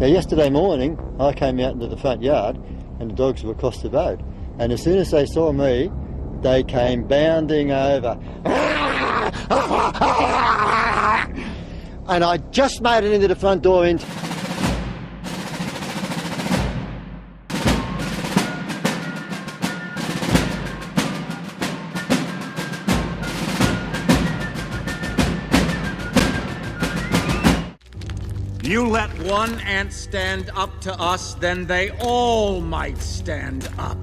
Now yesterday morning I came out into the front yard and the dogs were across the road, and as soon as they saw me they came bounding over and I just made it into the front door in. You let one ant stand up to us, then they all might stand up.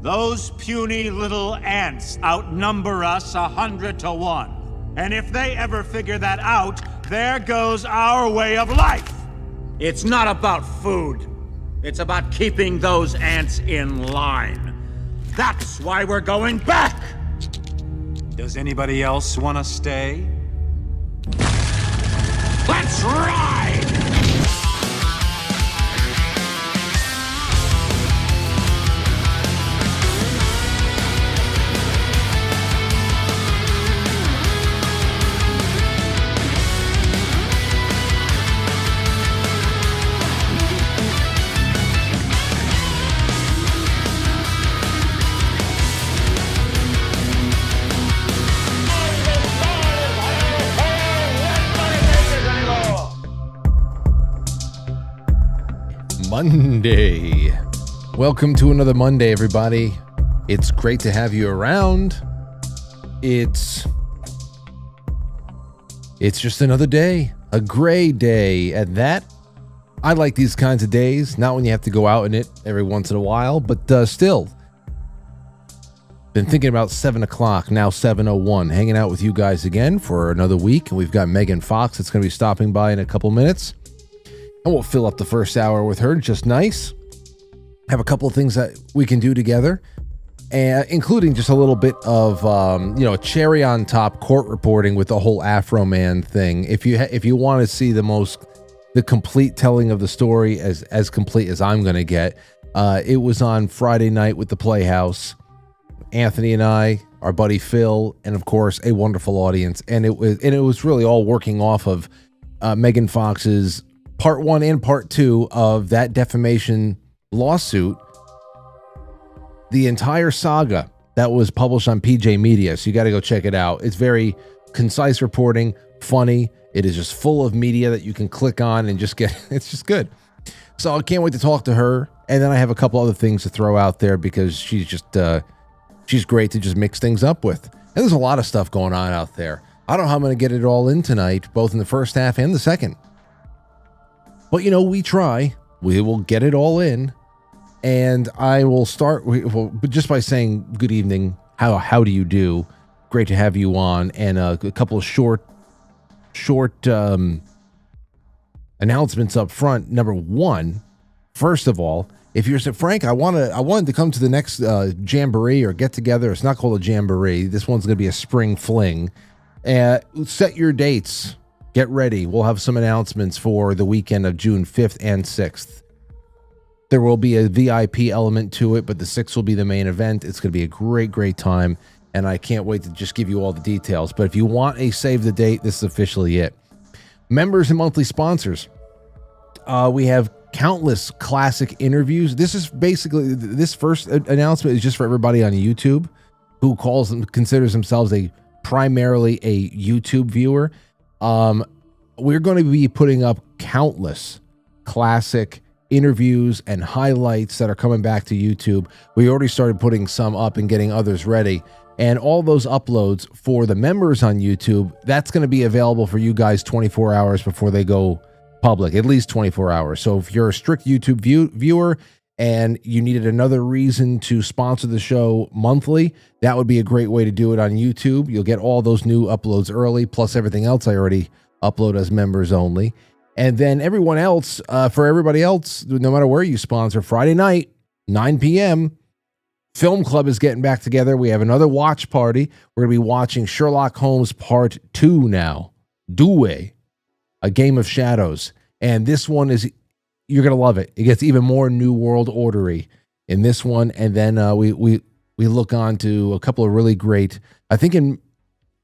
Those puny little ants outnumber us 100 to 1. And if they ever figure that out, there goes our way of life. It's not about food. It's about keeping those ants in line. That's why we're going back. Does anybody else want to stay? Let's ride! Monday. Welcome to another Monday, everybody. It's great to have you around. It's just another day, a gray day at that. I like these kinds of days, not when you have to go out in it every once in a while, but still. Been thinking about 7 o'clock, now 7:01, hanging out with you guys again for another week. And we've got Megan Fox that's going to be stopping by in a couple minutes. And we'll fill up the first hour with her just nice. Have a couple of things that we can do together, including just a little bit of, cherry on top court reporting with the whole Afroman thing. If you want to see the complete telling of the story as complete as I'm going to get, it was on Friday night with the Playhouse. Anthony and I, our buddy Phil, and of course a wonderful audience, and it was really all working off of Megan Fox's part 1 and part 2 of that defamation lawsuit, the entire saga that was published on PJ Media. So you got to go check it out. It's very concise reporting, funny. It is just full of media that you can click on and just get. It's just good. So I can't wait to talk to her. And then I have a couple other things to throw out there because she's great to just mix things up with. And there's a lot of stuff going on out there. I don't know how I'm going to get it all in tonight, both in the first half and the second. But, we try. We will get it all in. And I will start just by saying good evening. How do you do? Great to have you on. And a couple of short announcements up front. Number one, first of all, if you're Frank, I wanted to come to the next jamboree or get together. It's not called a jamboree. This one's going to be a spring fling. Set your dates. Get ready. We'll have some announcements for the weekend of June 5th and 6th. There will be a VIP element to it, but the 6th will be the main event. It's going to be a great, great time, and I can't wait to just give you all the details. But if you want a save the date, this is officially it. Members and monthly sponsors. We have countless classic interviews. This is basically, this first announcement is just for everybody on YouTube who considers themselves primarily a YouTube viewer. We're going to be putting up countless classic interviews and highlights that are coming back to YouTube. We already started putting some up and getting others ready. And all those uploads for the members on YouTube, that's going to be available for you guys 24 hours before they go public, at least 24 hours. So if you're a strict YouTube viewer and you needed another reason to sponsor the show monthly, that would be a great way to do it on YouTube. You'll get all those new uploads early, plus everything else I already upload as members only. And then everyone else, for everybody else, no matter where you sponsor, Friday night, 9 p.m., Film Club is getting back together. We have another watch party. We're going to be watching Sherlock Holmes Part 2 now. Due, A Game of Shadows. And this one is, you're going to love it. It gets even more New World Ordery in this one. And then we look on to a couple of really great, I think in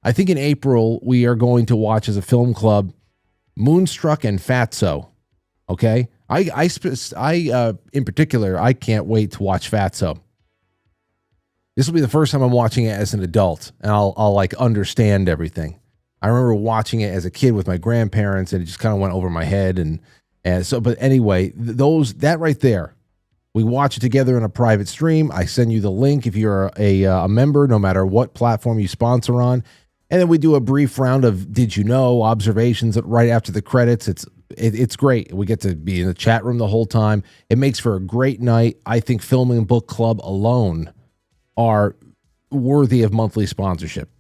April, we are going to watch as a film club Moonstruck and Fatso. Okay? I in particular, I can't wait to watch Fatso. This will be the first time I'm watching it as an adult, and I'll like understand everything. I remember watching it as a kid with my grandparents, and it just kind of went over my head, and so. But anyway, that right there, we watch it together in a private stream. I send you the link if you're a member, no matter what platform you sponsor on, and then we do a brief round of did you know observations right after the credits. It's great. We get to be in the chat room the whole time. It makes for a great night. I think Filming Book Club alone are worthy of monthly sponsorship.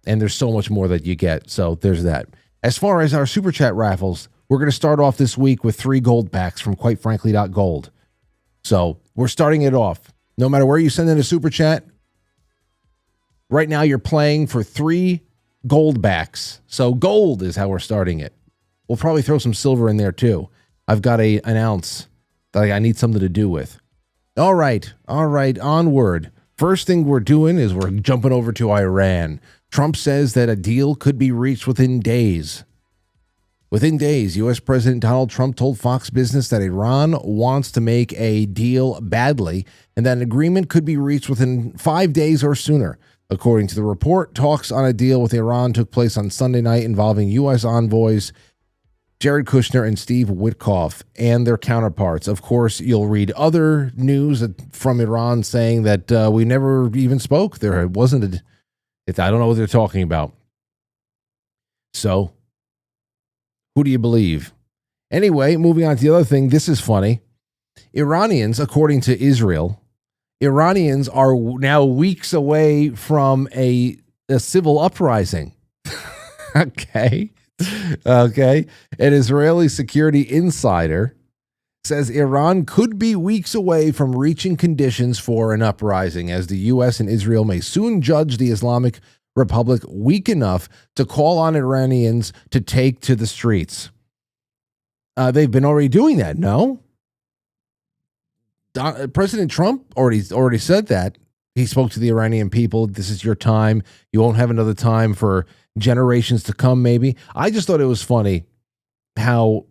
And there's so much more that you get. So there's that. As far as our Super Chat raffles, we're going to start off this week with 3 gold packs from quitefrankly.gold. So we're starting it off. No matter where you send in a Super Chat, right now you're playing for 3 gold backs. So gold is how we're starting it. We'll probably throw some silver in there too. I've got an ounce that I need something to do with. All right, onward. First thing we're doing is we're jumping over to Iran. Trump says that a deal could be reached within days. Within days, U.S. President Donald Trump told Fox Business that Iran wants to make a deal badly and that an agreement could be reached within 5 days or sooner. According to the report, talks on a deal with Iran took place on Sunday night involving U.S. envoys Jared Kushner and Steve Witkoff and their counterparts. Of course, you'll read other news from Iran saying that we never even spoke. There wasn't I don't know what they're talking about. So, who do you believe? Anyway, moving on to the other thing. This is funny. Iranians, according to Israel, Iranians are now weeks away from a civil uprising. Okay. An Israeli security insider says Iran could be weeks away from reaching conditions for an uprising, as the U.S. and Israel may soon judge the Islamic Republic weak enough to call on Iranians to take to the streets. They've been already doing that, no? President Trump already said that. He spoke to the Iranian people. This is your time. You won't have another time for generations to come, maybe. I just thought it was funny how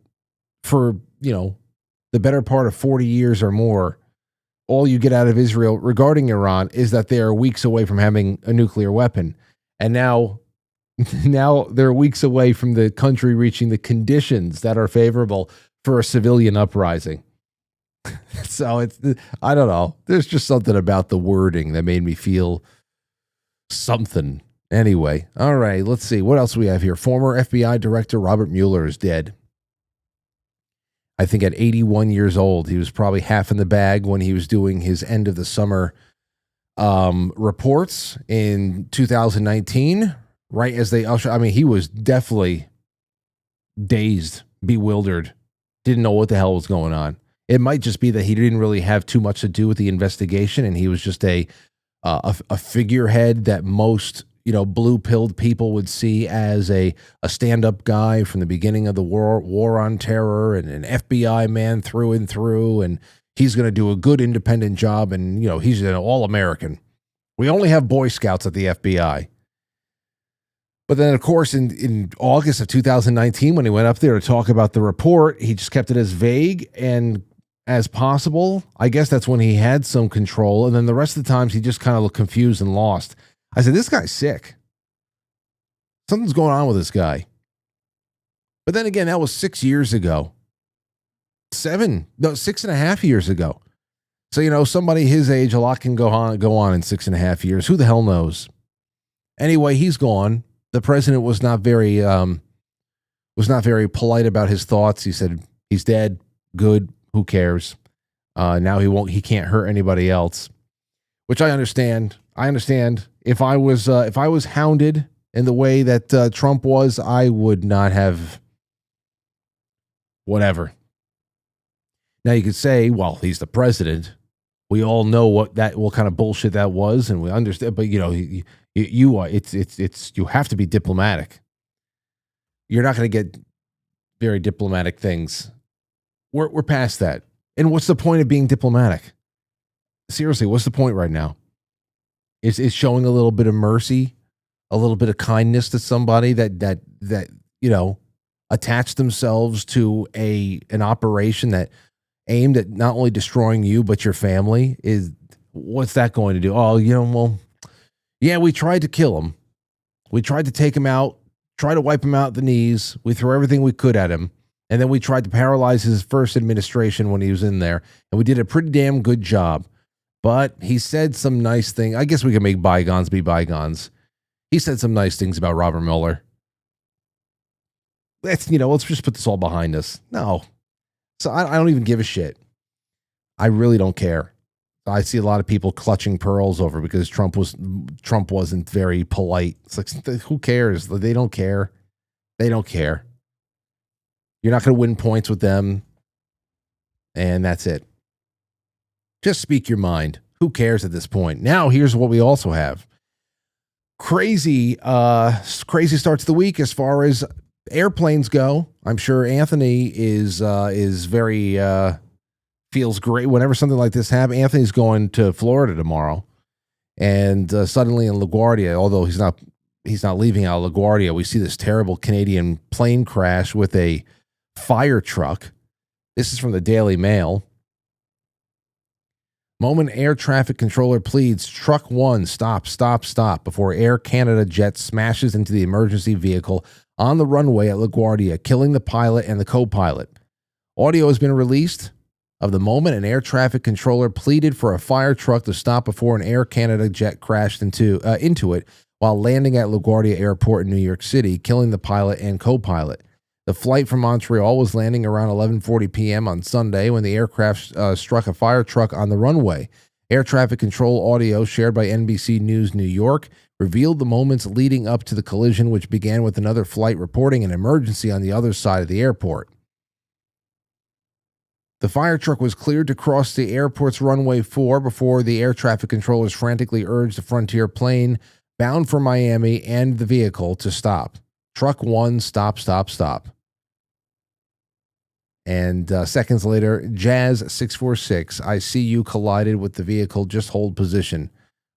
for, the better part of 40 years or more, all you get out of Israel regarding Iran is that they are weeks away from having a nuclear weapon. And now they're weeks away from the country reaching the conditions that are favorable for a civilian uprising. So I don't know. There's just something about the wording that made me feel something. Anyway, all right, let's see. What else do we have here? Former FBI Director Robert Mueller is dead. I think at 81 years old. He was probably half in the bag when he was doing his end of the summer reports in 2019, right as they usher. I mean, he was definitely dazed, bewildered, didn't know what the hell was going on. It might just be that he didn't really have too much to do with the investigation, and he was just a figurehead that most blue-pilled people would see as a stand-up guy from the beginning of the war on terror, and an FBI man through and through, and he's going to do a good independent job, and he's an all-American. We only have Boy Scouts at the FBI. But then, of course, in August of 2019, when he went up there to talk about the report, he just kept it as vague and as possible. I guess that's when he had some control. And then the rest of the times, he just kind of looked confused and lost. I said, this guy's sick. Something's going on with this guy. But then again, that was 6 years ago. 6.5 years ago. So, somebody his age, a lot can go on in 6.5 years. Who the hell knows? Anyway, he's gone. The president was not very polite about his thoughts. He said he's dead. Good. Who cares? Now he can't hurt anybody else, which I understand. If I was hounded in the way that Trump was, I would not have whatever. Now you could say, well, he's the president. We all know what kind of bullshit that was, and we understand. But you have to be diplomatic. You're not going to get very diplomatic things. We're past that. And what's the point of being diplomatic? Seriously, what's the point right now? Is showing a little bit of mercy, a little bit of kindness to somebody that attached themselves to an operation that aimed at not only destroying you but your family? What's that going to do? Oh, yeah, we tried to kill him. We tried to take him out, try to wipe him out at the knees. We threw everything we could at him. And then we tried to paralyze his first administration when he was in there. And we did a pretty damn good job. But he said some nice thing. I guess we can make bygones be bygones. He said some nice things about Robert Mueller. Let's just put this all behind us. No. So I don't even give a shit. I really don't care. I see a lot of people clutching pearls over because Trump wasn't very polite. It's like, who cares? They don't care. They don't care. You're not going to win points with them. And that's it. Just speak your mind. Who cares at this point? Now, here's what we also have. Crazy start to the week as far as airplanes go. I'm sure Anthony is very feels great whenever something like this happens. Anthony's going to Florida tomorrow, and suddenly in LaGuardia, although he's not leaving out of LaGuardia, we see this terrible Canadian plane crash with a fire truck. This is from the Daily Mail. Moment air traffic controller pleads, truck 1, stop before Air Canada jet smashes into the emergency vehicle on the runway at LaGuardia, killing the pilot and the co-pilot. Audio has been released of the moment an air traffic controller pleaded for a fire truck to stop before an Air Canada jet crashed into it while landing at LaGuardia Airport in New York City, killing the pilot and co-pilot. The flight from Montreal was landing around 11:40 p.m. on Sunday when the aircraft struck a fire truck on the runway. Air traffic control audio shared by NBC News New York revealed the moments leading up to the collision, which began with another flight reporting an emergency on the other side of the airport. The fire truck was cleared to cross the airport's runway 4 before the air traffic controllers frantically urged the Frontier plane bound for Miami and the vehicle to stop. Truck 1, stop. And seconds later, Jazz 646, I see you collided with the vehicle. Just hold position.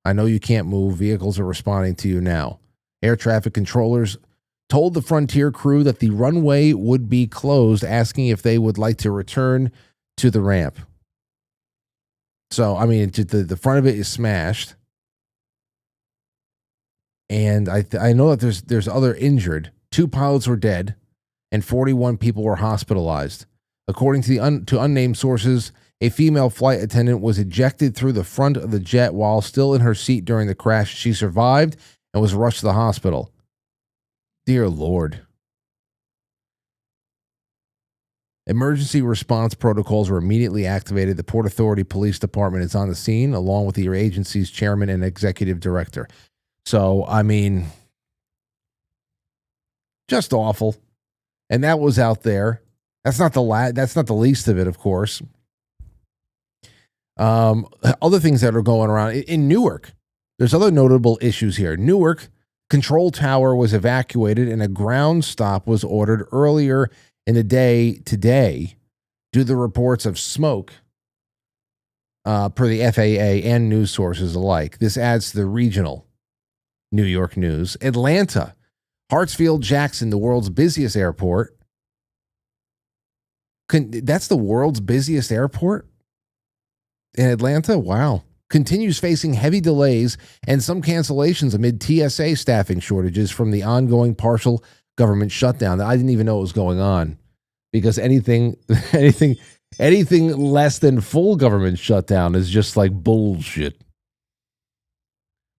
I know you can't move. Vehicles are responding to you now. Air traffic controllers told the Frontier crew that the runway would be closed, asking if they would like to return to the ramp. So, I mean, the front of it is smashed. And I know that there's other injured. 2 pilots were dead, and 41 people were hospitalized. According to unnamed sources, a female flight attendant was ejected through the front of the jet while still in her seat during the crash. She survived and was rushed to the hospital. Dear Lord. Emergency response protocols were immediately activated. The Port Authority Police Department is on the scene, along with the agency's chairman and executive director. So, I mean, just awful. And that was out there. That's not the least of it, of course. Other things that are going around in Newark. There's other notable issues here. Newark control tower was evacuated and a ground stop was ordered earlier in the day today due to the reports of smoke per the FAA and news sources alike. This adds to the regional New York news. Atlanta, Hartsfield-Jackson, the world's busiest airport. That's the world's busiest airport in Atlanta? Wow. Continues facing heavy delays and some cancellations amid TSA staffing shortages from the ongoing partial government shutdown. I didn't even know what was going on, because anything less than full government shutdown is just like bullshit.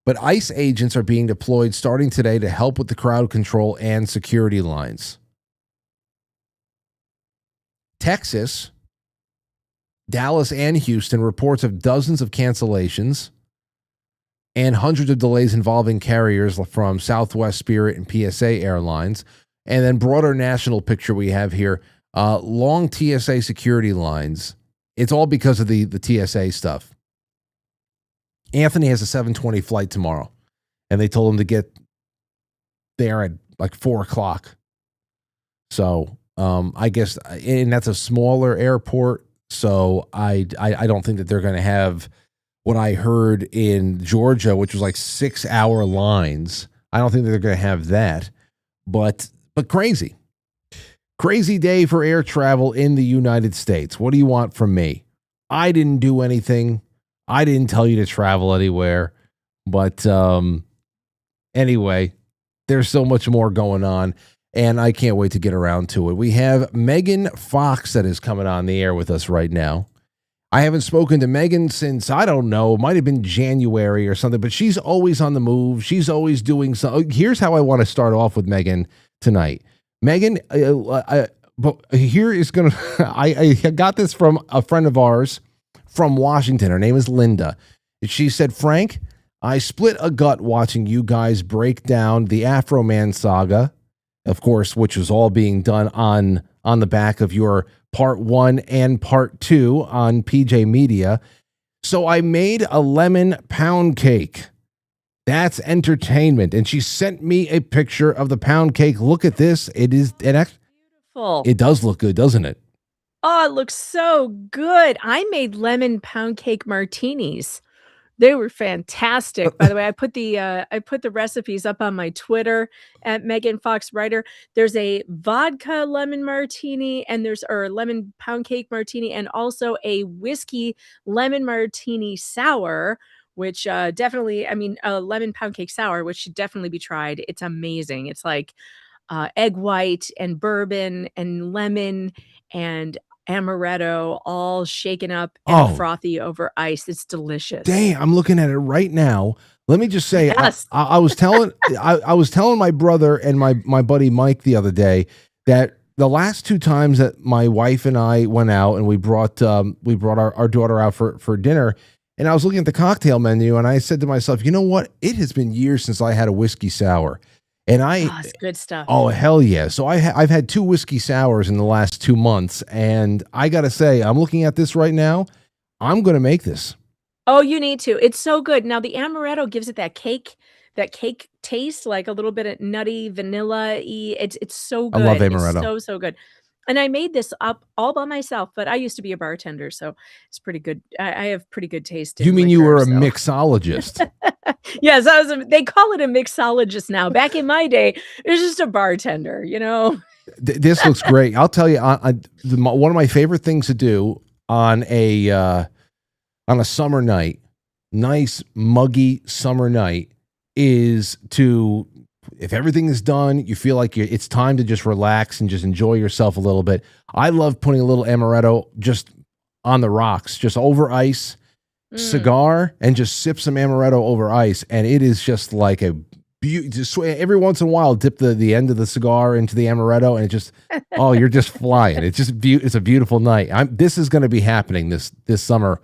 But ICE agents are being deployed starting today to help with the crowd control and security lines. Texas, Dallas, and Houston reports of dozens of cancellations and hundreds of delays involving carriers from Southwest, Spirit, and PSA Airlines. And then broader national picture we have here, long TSA security lines. It's all because of the TSA stuff. Anthony has a 7:20 flight tomorrow, and they told him to get there at like 4 o'clock. So I guess, and that's a smaller airport, so I don't think that they're going to have what I heard in Georgia, which was like 6-hour lines. I don't think that they're going to have that, but crazy day for air travel in the United States. What do you want from me? I didn't do anything. I didn't tell you to travel anywhere, but anyway, there's so much more going on, and I can't wait to get around to it. We have Megan Fox that is coming on the air with us right now. I haven't spoken to Megan since, I don't know, it might have been January or something, but she's always on the move. She's always doing something. Here's how I want to start off with Megan tonight. Megan, but here is going to, I got this from a friend of ours from Washington. Her name is Linda. She said, Frank, I split a gut watching you guys break down the Afroman saga, of course, which was all being done on the back of your part 1 and part 2 on PJ Media. So I made a lemon pound cake. That's entertainment. And she sent me a picture of the pound cake. Look at this. Beautiful. It does look good, doesn't it? Oh, it looks so good. I made lemon pound cake martinis. They were fantastic. By the way, I put the recipes up on my Twitter at Megan Fox Writer. There's a vodka lemon martini, and there's a lemon pound cake martini, and also a whiskey lemon martini sour, which definitely, I mean, a lemon pound cake sour, which should definitely be tried. It's amazing. It's like egg white and bourbon and lemon and amaretto all shaken up and frothy over ice. It's delicious. Dang, I'm looking at it right now. Let me just say, yes. I was telling I was telling my brother and my buddy Mike the other day that the last 2 times that my wife and I went out and we brought our daughter out for dinner, and I was looking at the cocktail menu and I said to myself, you know what? It has been years since I had a whiskey sour. And it's good stuff. Oh, hell yeah. So I've had 2 whiskey sours in the last 2 months. And I got to say, I'm looking at this right now. I'm going to make this. Oh, you need to. It's so good. Now, the amaretto gives it that cake taste, like a little bit of nutty, vanilla-y. It's so good. I love amaretto. It's so good. And I made this up all by myself, but I used to be a bartender, so it's pretty good. I have pretty good taste. You mean you were a mixologist? Yes, they call it a mixologist now. Back in my day, it was just a bartender, you know? This looks great. I'll tell you, one of my favorite things to do on a summer night, nice muggy summer night, is to, if everything is done, you feel like it's time to just relax and just enjoy yourself a little bit. I love putting a little amaretto just on the rocks, just over ice, cigar, and just sip some amaretto over ice. And it is just like a just every once in a while, dip the end of the cigar into the amaretto, and it just, oh, you're just flying. It's just it's a beautiful night. This is going to be happening this summer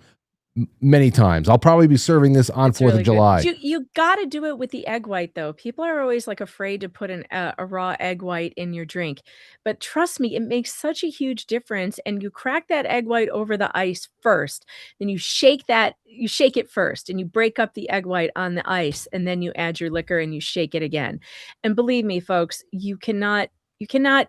many times. I'll probably be serving this on 4th of July. You got to do it with the egg white, though. People are always like afraid to put a raw egg white in your drink, but trust me, it makes such a huge difference. And you crack that egg white over the ice first, then you shake it first, and you break up the egg white on the ice, and then you add your liquor and you shake it again. And believe me, folks, you cannot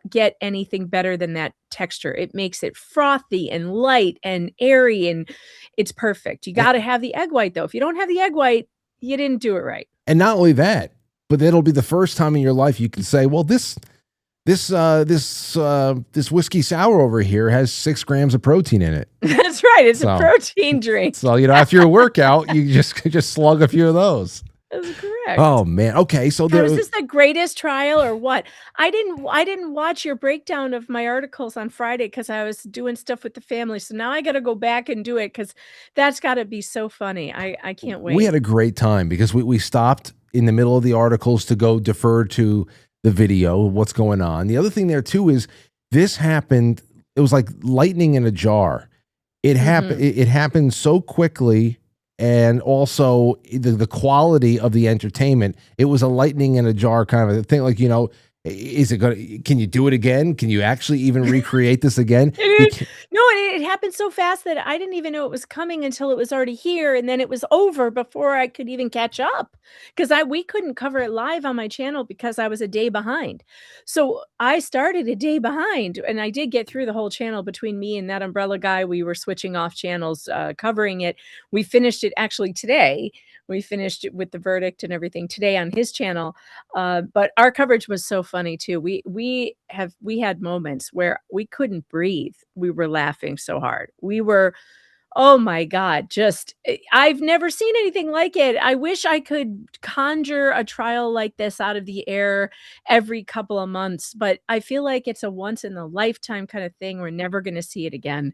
get anything better than that texture. It makes it frothy and light and airy, and it's perfect. You got to have the egg white, though. If you don't have the egg white, you didn't do it right. And not only that, but it'll be the first time in your life you can say, well, this whiskey sour over here has 6 grams of protein in it. That's right. It's a protein drink. So, after your workout, you just slug a few of those. That's correct. Oh man. Okay. So is this the greatest trial or what? I didn't watch your breakdown of my articles on Friday because I was doing stuff with the family. So now I got to go back and do it because that's got to be so funny. I can't wait. We had a great time because we stopped in the middle of the articles to go defer to the video, what's going on. The other thing there too is this happened. It was like lightning in a jar. It happened. It happened so quickly. And also the quality of the entertainment, it was a lightning in a jar kind of a thing. Like, can you do it again? Can you actually even recreate this again? It happened so fast that I didn't even know it was coming until it was already here. And then it was over before I could even catch up because we couldn't cover it live on my channel because I was a day behind. So I started a day behind, and I did get through the whole channel between me and that umbrella guy. We were switching off channels, covering it. We finished it actually today. We finished it with the verdict and everything today on his channel. But our coverage was so funny too. We had moments where we couldn't breathe. We were laughing so hard. We were, oh my God, I've never seen anything like it. I wish I could conjure a trial like this out of the air every couple of months, but I feel like it's a once in a lifetime kind of thing. We're never going to see it again.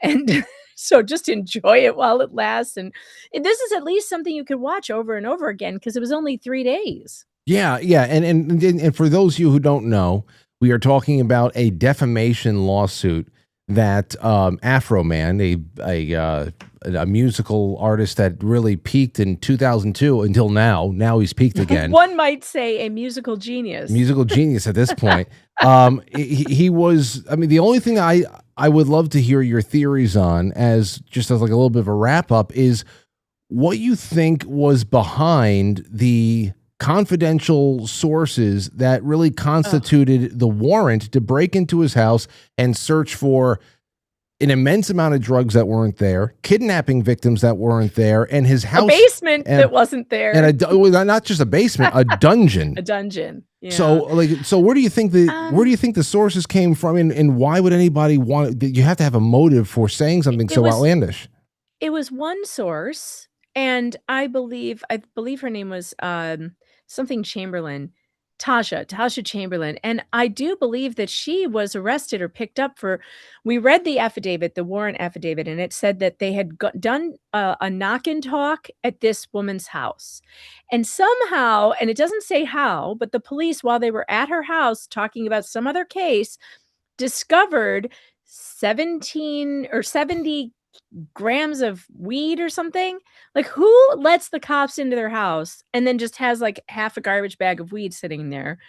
And so just enjoy it while it lasts. And this is at least something you could watch over and over again because it was only 3 days. Yeah. And for those of you who don't know, we are talking about a defamation lawsuit that Afroman, a musical artist that really peaked in 2002 until now. Now he's peaked again. One might say a musical genius. Musical genius at this point. He was. I mean, the only thing I would love to hear your theories on, as like a little bit of a wrap up, is what you think was behind the confidential sources that really constituted the warrant to break into his house and search for an immense amount of drugs that weren't there, kidnapping victims that weren't there, and his house, a basement that wasn't there, and not just a basement, a dungeon, a dungeon. Yeah. So where do you think the sources came from, and why would anybody want? You have to have a motive for saying something so outlandish. It was one source, and I believe her name was something Chamberlain. Tasha Chamberlain. And I do believe that she was arrested or picked up we read the affidavit, the warrant affidavit, and it said that they had done a knock and talk at this woman's house. And somehow, and it doesn't say how, but the police, while they were at her house talking about some other case, discovered 17 or 70 grams of weed or something. Like, who lets the cops into their house and then just has like half a garbage bag of weed sitting there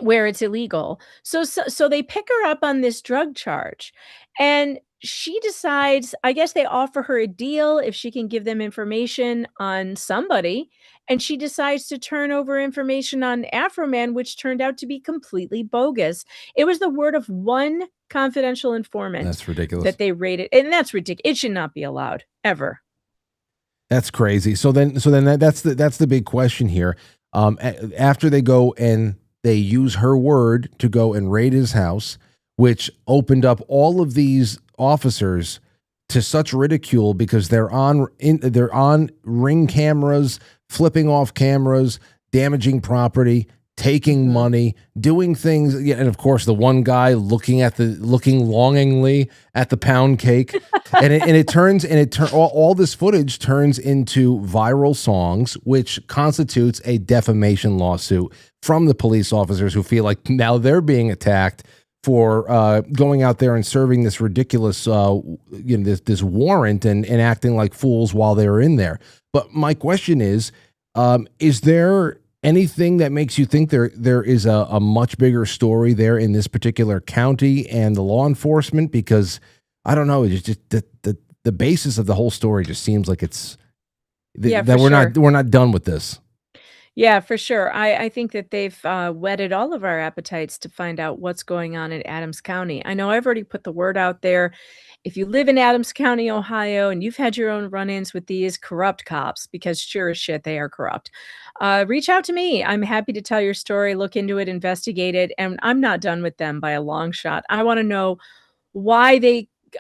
where it's illegal? So they pick her up on this drug charge, and she decides, I guess they offer her a deal if she can give them information on somebody, and she decides to turn over information on Afroman, which turned out to be completely bogus. It was the word of one confidential informant. That's ridiculous. That they rated, and that's ridiculous. It should not be allowed ever. That's crazy. So then that's the big question here. After they go and they use her word to go and raid his house, which opened up all of these officers to such ridicule because they're on ring cameras, flipping off cameras, damaging property, taking money, doing things, yeah, and of course the one guy looking longingly at the pound cake, all this footage turns into viral songs, which constitutes a defamation lawsuit from the police officers who feel like now they're being attacked for going out there and serving this ridiculous, this warrant and acting like fools while they were in there. But my question is there anything that makes you think there is a much bigger story there in this particular county and the law enforcement? Because I don't know, it's just the basis of the whole story just seems like it's we're not done with this. Yeah, for sure. I think that they've whetted all of our appetites to find out what's going on in Adams County. I know I've already put the word out there. If you live in Adams County, Ohio, and you've had your own run-ins with these corrupt cops, because sure as shit they are corrupt, reach out to me. I'm happy to tell your story, look into it, investigate it, and I'm not done with them by a long shot. I want to know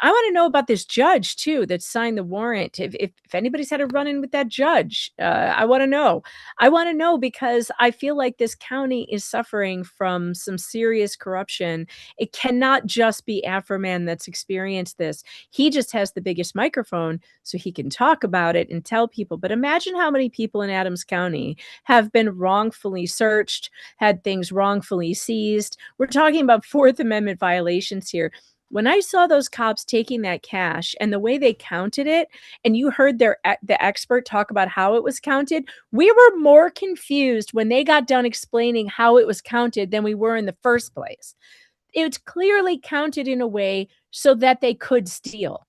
I want to know about this judge too that signed the warrant. If anybody's had a run-in with that judge, I want to know. I want to know because I feel like this county is suffering from some serious corruption. It cannot just be Afroman that's experienced this. He just has the biggest microphone, so he can talk about it and tell people. But imagine how many people in Adams County have been wrongfully searched, had things wrongfully seized. We're talking about Fourth Amendment violations here. When I saw those cops taking that cash and the way they counted it, and you heard the expert talk about how it was counted, we were more confused when they got done explaining how it was counted than we were in the first place. It's clearly counted in a way so that they could steal.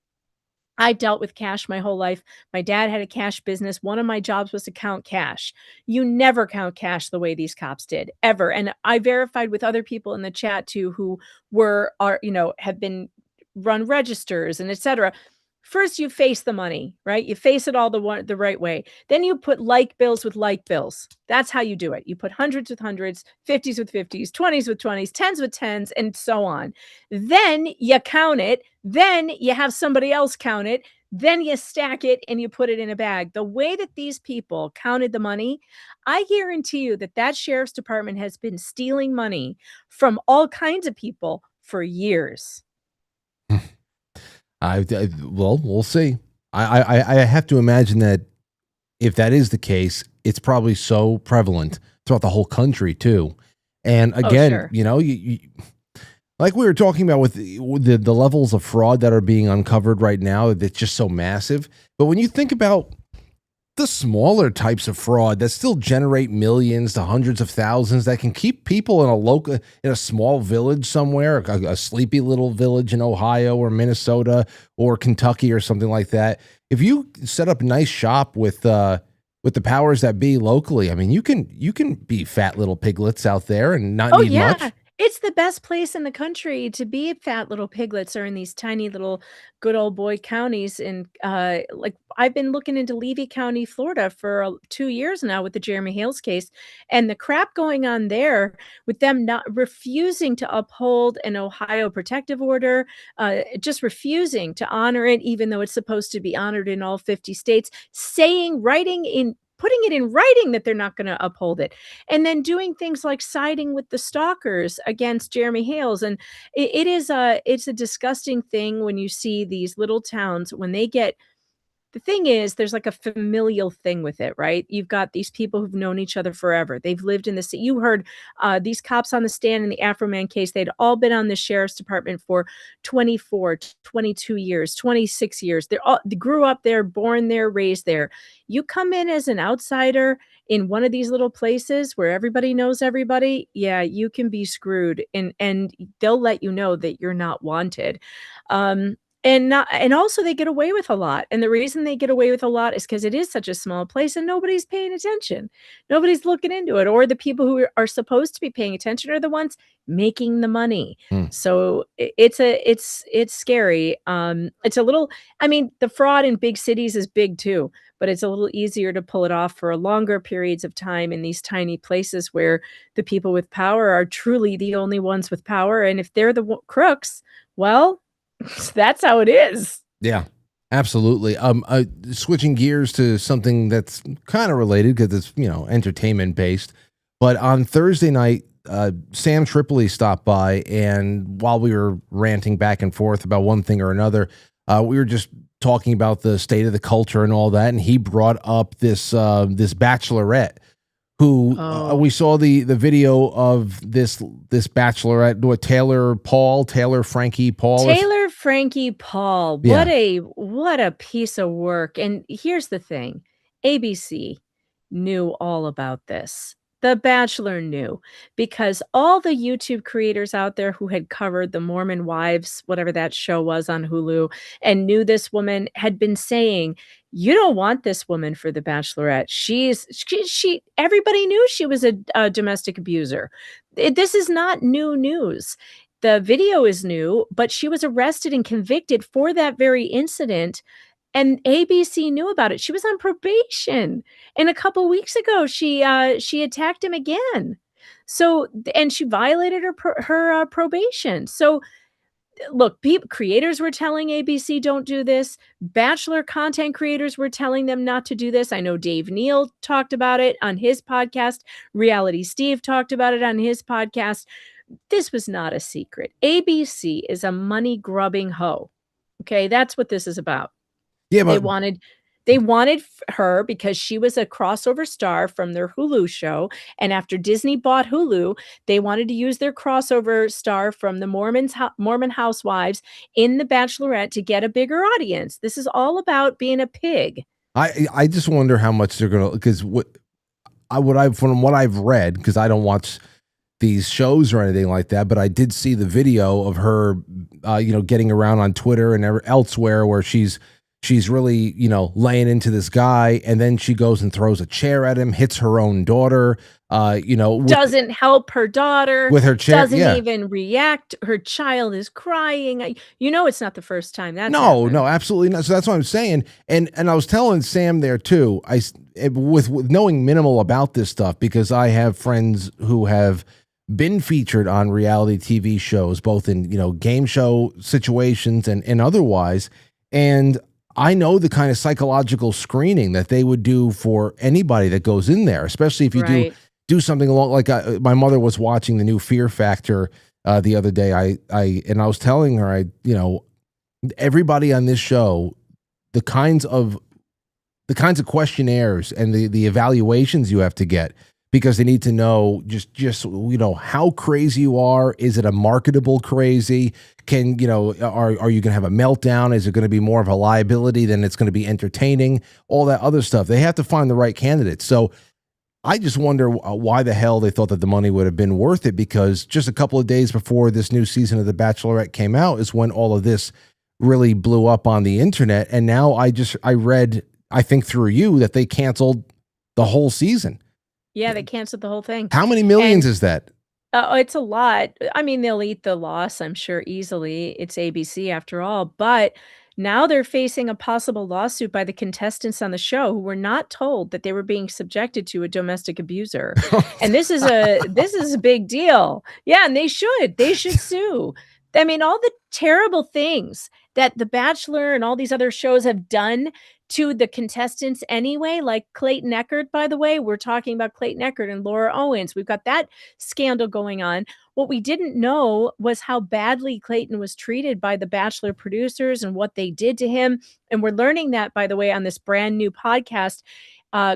I dealt with cash my whole life. My dad had a cash business. One of my jobs was to count cash. You never count cash the way these cops did, ever. And I verified with other people in the chat too, who have been run registers and etc. First, you face the money, right? You face it all the right way. Then you put like bills with like bills. That's how you do it. You put hundreds with hundreds, 50s with 50s, 20s with 20s, 10s with 10s, and so on. Then you count it. Then you have somebody else count it. Then you stack it and you put it in a bag. The way that these people counted the money, I guarantee you that sheriff's department has been stealing money from all kinds of people for years. Well, we'll see. I have to imagine that if that is the case, it's probably so prevalent throughout the whole country too. And again, you like we were talking about with the levels of fraud that are being uncovered right now, that's just so massive. But when you think about the smaller types of fraud that still generate millions to hundreds of thousands, that can keep people in a small village somewhere, a sleepy little village in Ohio or Minnesota or Kentucky or something like that. If you set up a nice shop with the powers that be locally, I mean, you can be fat little piglets out there and not need much. It's the best place in the country to be fat little piglets, are in these tiny little good old boy counties. And like I've been looking into Levy County, Florida for 2 years now with the Jeremy Hales case, and the crap going on there with them not refusing to uphold an Ohio protective order, just refusing to honor it, even though it's supposed to be honored in all 50 states, putting it in writing that they're not going to uphold it, and then doing things like siding with the stalkers against Jeremy Hales. And it's a disgusting thing when you see these little towns when they get. The thing is, there's like a familial thing with it, right? You've got these people who've known each other forever. They've lived in the city. You heard these cops on the stand in the Afroman case. They'd all been on the sheriff's department for 24, 22 years, 26 years. They grew up there, born there, raised there. You come in as an outsider in one of these little places where everybody knows everybody. Yeah, you can be screwed, and they'll let you know that you're not wanted. And also they get away with a lot. And the reason they get away with a lot is because it is such a small place and nobody's paying attention. Nobody's looking into it. Or the people who are supposed to be paying attention are the ones making the money. So it's scary. It's a little, I mean, the fraud in big cities is big too, but it's a little easier to pull it off for longer periods of time in these tiny places where the people with power are truly the only ones with power. And if they're the crooks, well, that's how it is. Yeah, absolutely. Switching gears to something that's kind of related because it's, entertainment based. But on Thursday night, Sam Tripoli stopped by, and while we were ranting back and forth about one thing or another, we were just talking about the state of the culture and all that, and he brought up this Bachelorette, who we saw the video of this Bachelorette, Taylor Frankie Paul. What a piece of work. And here's the thing, ABC knew all about this. The Bachelor knew, because all the YouTube creators out there who had covered the Mormon Wives, whatever that show was on Hulu, and knew this woman, had been saying, you don't want this woman for the Bachelorette. Everybody knew she was a domestic abuser. This is not new news. The video is new, but she was arrested and convicted for that very incident. And ABC knew about it. She was on probation. And a couple weeks ago, she attacked him again. So, and she violated her probation. So, look, creators were telling ABC, don't do this. Bachelor content creators were telling them not to do this. I know Dave Neal talked about it on his podcast. Reality Steve talked about it on his podcast. This was not a secret. ABC is a money-grubbing hoe. Okay, that's what this is about. Yeah, but they wanted her because she was a crossover star from their Hulu show, and after Disney bought Hulu, they wanted to use their crossover star from the Mormon Housewives in the Bachelorette to get a bigger audience. This is all about being a pig. I just wonder how much they're gonna, because from what I've read, because I don't watch these shows or anything like that, but I did see the video of her, getting around on Twitter and elsewhere where she's really, laying into this guy, and then she goes and throws a chair at him, hits her own daughter, doesn't help her daughter with her chair, doesn't even react. Her child is crying. It's not the first time that's no, happened. No, absolutely not. So that's what I'm saying. And I was telling Sam there too, with knowing minimal about this stuff, because I have friends who have been featured on reality TV shows, both in, game show situations and otherwise. And I know the kind of psychological screening that they would do for anybody that goes in there, especially if you do something along, like my mother was watching the new Fear Factor the other day. I was telling her, everybody on this show, the kinds of questionnaires and the evaluations you have to get, because they need to know just how crazy you are. Is it a marketable crazy? Are you going to have a meltdown? Is it going to be more of a liability than it's going to be entertaining? All that other stuff. They have to find the right candidate. So I just wonder why the hell they thought that the money would have been worth it, because just a couple of days before this new season of The Bachelorette came out is when all of this really blew up on the internet. And now I read, I think through you, that they canceled the whole season. Yeah, they canceled the whole thing. How many millions is that? It's a lot. I mean, they'll eat the loss, I'm sure, easily. It's ABC after all. But now they're facing a possible lawsuit by the contestants on the show who were not told that they were being subjected to a domestic abuser. And this is a big deal. Yeah, and they should sue. I mean, all the terrible things that The Bachelor and all these other shows have done to the contestants anyway, like Clayton Echard, by the way. We're talking about Clayton Echard and Laura Owens. We've got that scandal going on. What we didn't know was how badly Clayton was treated by the Bachelor producers and what they did to him. And we're learning that, by the way, on this brand new podcast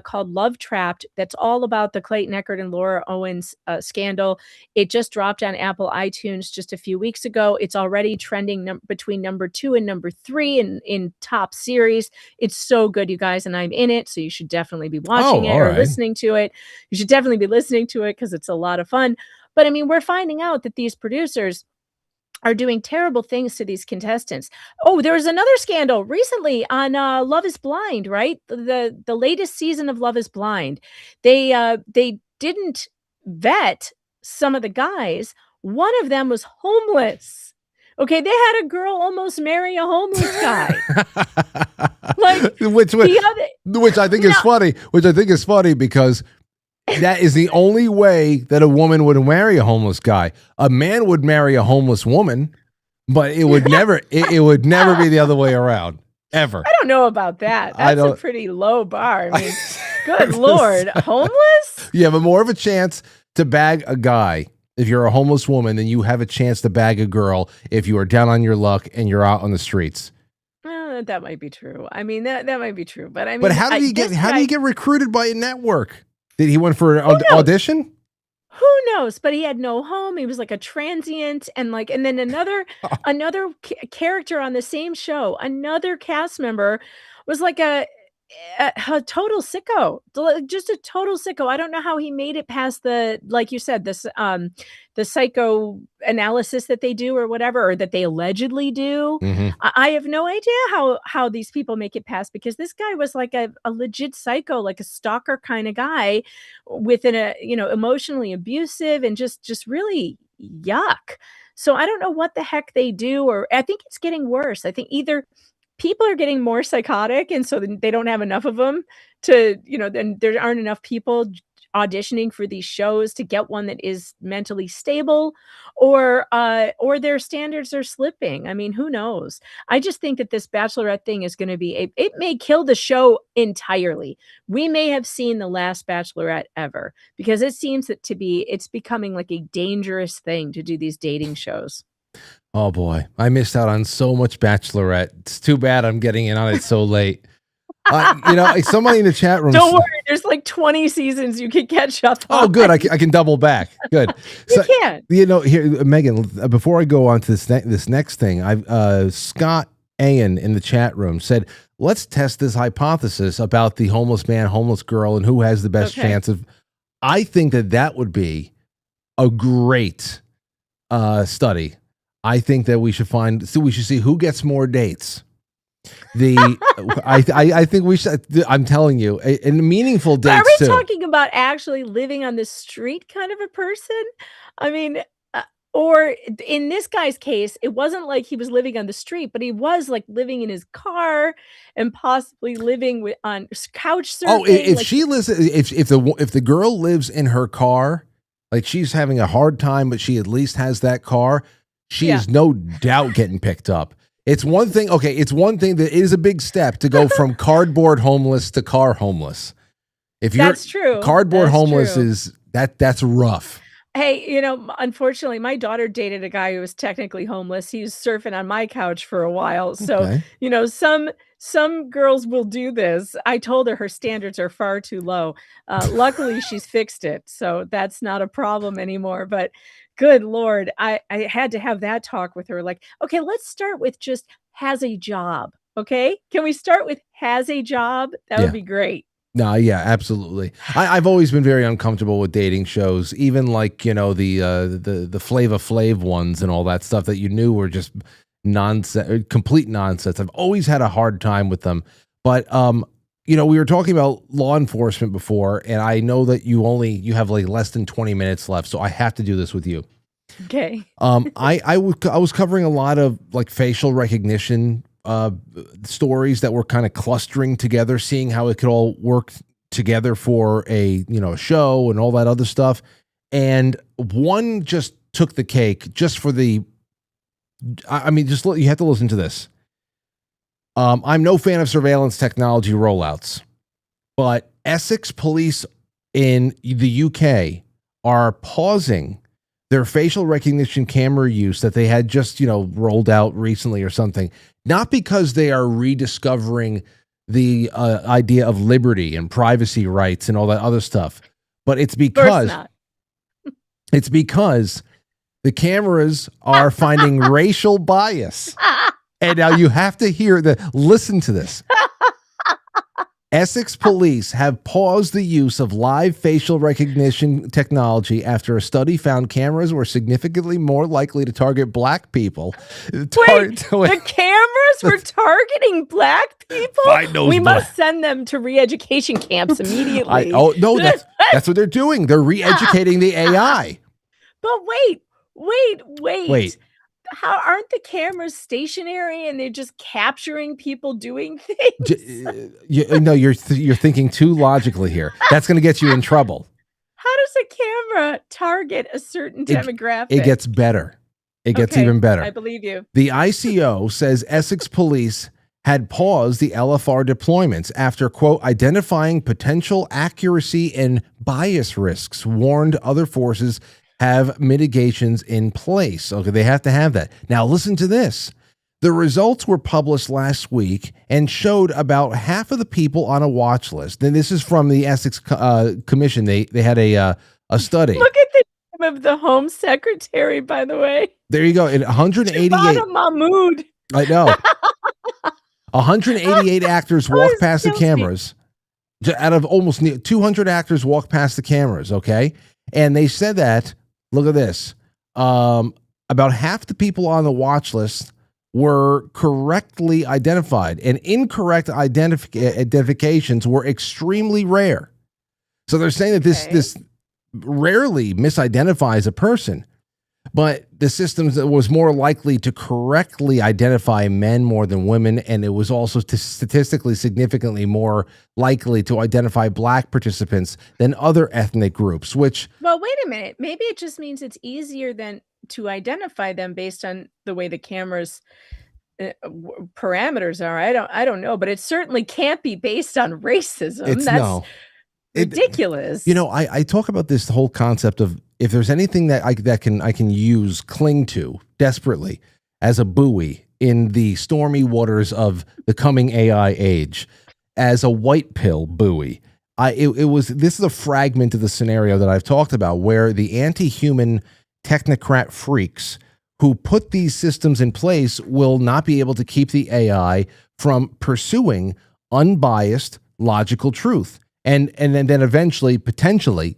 called Love Trapped, that's all about the Clayton Echard and Laura Owens scandal. It just dropped on Apple iTunes just a few weeks ago. It's already trending between number 2 and number 3 in top series. It's so good, you guys, and I'm in it, so you should definitely be watching it or listening to it. You should definitely be listening to it because it's a lot of fun. But I mean, we're finding out that these producers are doing terrible things to these contestants. Oh, there was another scandal recently on Love is Blind, right? The latest season of Love is Blind. They didn't vet some of the guys. One of them was homeless. Okay, they had a girl almost marry a homeless guy. Which I think is funny. Which I think is funny because that is the only way that a woman would marry a homeless guy. A man would marry a homeless woman, but it would never it would never be the other way around, ever. I don't know about that. That's a pretty low bar. I mean, Good Lord. Homeless? You have more of a chance to bag a guy if you're a homeless woman than you have a chance to bag a girl if you are down on your luck and you're out on the streets. That might be true. I mean, that might be true. But I mean, But how did he get recruited by a network? Did he went for an audition? Who knows? But he had no home. He was like a transient, and then another character on the same show, another cast member was like a total sicko, just a total sicko. I don't know how he made it past like you said, the psycho analysis that they do or whatever, or that they allegedly do. Mm-hmm. I have no idea how these people make it past, because this guy was like a legit psycho, like a stalker kind of guy with emotionally abusive and just really yuck. So I don't know what the heck they do, or I think it's getting worse. I think either people are getting more psychotic, and so they don't have enough of them then there aren't enough people auditioning for these shows to get one that is mentally stable, or their standards are slipping. I mean, who knows? I just think that this Bachelorette thing is going to be it may kill the show entirely. We may have seen the last Bachelorette ever, because it seems it's becoming like a dangerous thing to do these dating shows. Oh boy, I missed out on so much Bachelorette. It's too bad I'm getting in on it so late. Somebody in the chat room. Don't worry, there's like 20 seasons you can catch up on. Oh, good. I can double back. Good. You can. Here, Megan. Before I go on to this next thing, Scott Ayan in the chat room said, "Let's test this hypothesis about the homeless man, homeless girl, and who has the best chance of." I think that would be a great study. I think that we should see who gets more dates. I think we should. I'm telling you, and meaningful dates. Are we talking about actually living on the street kind of a person? I mean, or in this guy's case, it wasn't like he was living on the street, but he was like living in his car and possibly living on couch surfing. Oh, if she lives, if the girl lives in her car, like she's having a hard time, but she at least has that car. She is no doubt getting picked up. It's one thing. Okay, it's one thing that is a big step to go from cardboard homeless to car homeless. If you're that's true, cardboard homeless is that's rough. Hey, unfortunately, my daughter dated a guy who was technically homeless. He was surfing on my couch for a while. So, some girls will do this. I told her standards are far too low. Luckily, she's fixed it. So that's not a problem anymore. But good Lord, I had to have that talk with her. Like, okay, let's start with just has a job. Okay. Can we start with has a job? That would be great. No, yeah, absolutely. I've always been very uncomfortable with dating shows, even like, the Flava Flav ones and all that stuff that you knew were just nonsense, complete nonsense. I've always had a hard time with them. But, we were talking about law enforcement before, and I know that you have like less than 20 minutes left. So I have to do this with you. Okay. I was covering a lot of like facial recognition stories that were kind of clustering together, seeing how it could all work together for a show and all that other stuff. And one just took the cake just for you have to listen to this. I'm no fan of surveillance technology rollouts, but Essex Police in the UK are pausing their facial recognition camera use that they had just, rolled out recently or something. Not because they are rediscovering the idea of liberty and privacy rights and all that other stuff, but it's because the cameras are finding racial bias. And now you have to listen to this. Essex Police have paused the use of live facial recognition technology after a study found cameras were significantly more likely to target black people. Wait, the cameras were targeting black people? We must send them to re-education camps immediately. No, that's what they're doing. They're re-educating the AI. But wait. How aren't the cameras stationary and they're just capturing people doing things? You're thinking too logically here. That's going to get you in trouble. How does a camera target a certain demographic? It gets better. It gets even better. I believe you. The ICO says Essex Police had paused the LFR deployments after, quote, identifying potential accuracy and bias risks, warned other forces have mitigations in place. Okay, they have to have that. Now, listen to this. The results were published last week and showed about half of the people on a watch list. And this is from the Essex Commission. They had a study. Look at the name of the Home Secretary, by the way. There you go. 188. Mahmood. I know. 188 actors walked past the cameras. Out of almost 200 actors walked past the cameras, okay? And they said that, look at this, about half the people on the watch list were correctly identified, and incorrect identifications were extremely rare. So they're saying that this rarely misidentifies a person, but the system was more likely to correctly identify men more than women, and it was also statistically significantly more likely to identify black participants than other ethnic groups, which... Well, wait a minute. Maybe it just means it's easier than to identify them based on the way the camera's parameters are. I don't know, but it certainly can't be based on racism. That's ridiculous. I talk about this whole concept of, if there's anything that I can use, cling to desperately as a buoy in the stormy waters of the coming AI age, as a white pill buoy. This is a fragment of the scenario that I've talked about, where the anti-human technocrat freaks who put these systems in place will not be able to keep the AI from pursuing unbiased, logical truth. And then eventually,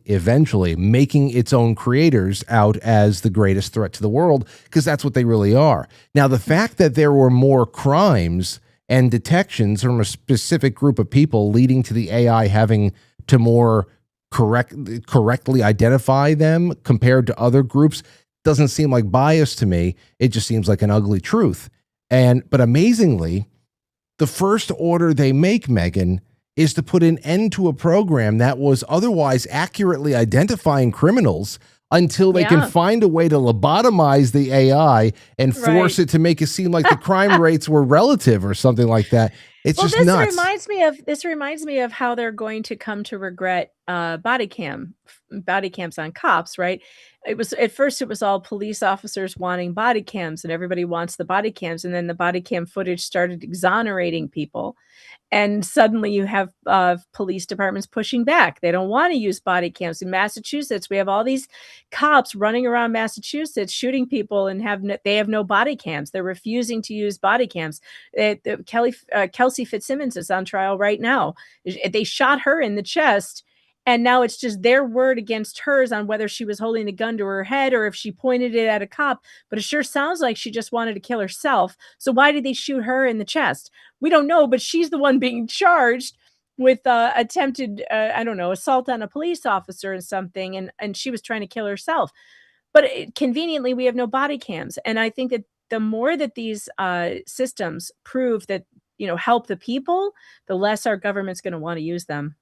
eventually making its own creators out as the greatest threat to the world, because that's what they really are. Now, the fact that there were more crimes and detections from a specific group of people leading to the AI having to more correctly identify them compared to other groups doesn't seem like bias to me. It just seems like an ugly truth. But amazingly, the first order they make, Megan, is to put an end to a program that was otherwise accurately identifying criminals until they can find a way to lobotomize the AI and force it to make it seem like the crime rates were relative or something like that. It's just nuts. This reminds me of how they're going to come to regret body cams on cops, right? At first it was all police officers wanting body cams, and everybody wants the body cams, and then the body cam footage started exonerating people. And suddenly you have police departments pushing back. They don't want to use body cams. In Massachusetts, we have all these cops running around Massachusetts shooting people, and they have no body cams. They're refusing to use body cams. Kelsey Fitzsimmons is on trial right now. They shot her in the chest, and now it's just their word against hers on whether she was holding the gun to her head or if she pointed it at a cop. But it sure sounds like she just wanted to kill herself. So why did they shoot her in the chest? We don't know, but she's the one being charged with attempted, assault on a police officer and something, and she was trying to kill herself. But conveniently, we have no body cams. And I think that the more that these systems prove that, help the people, the less our government's going to want to use them.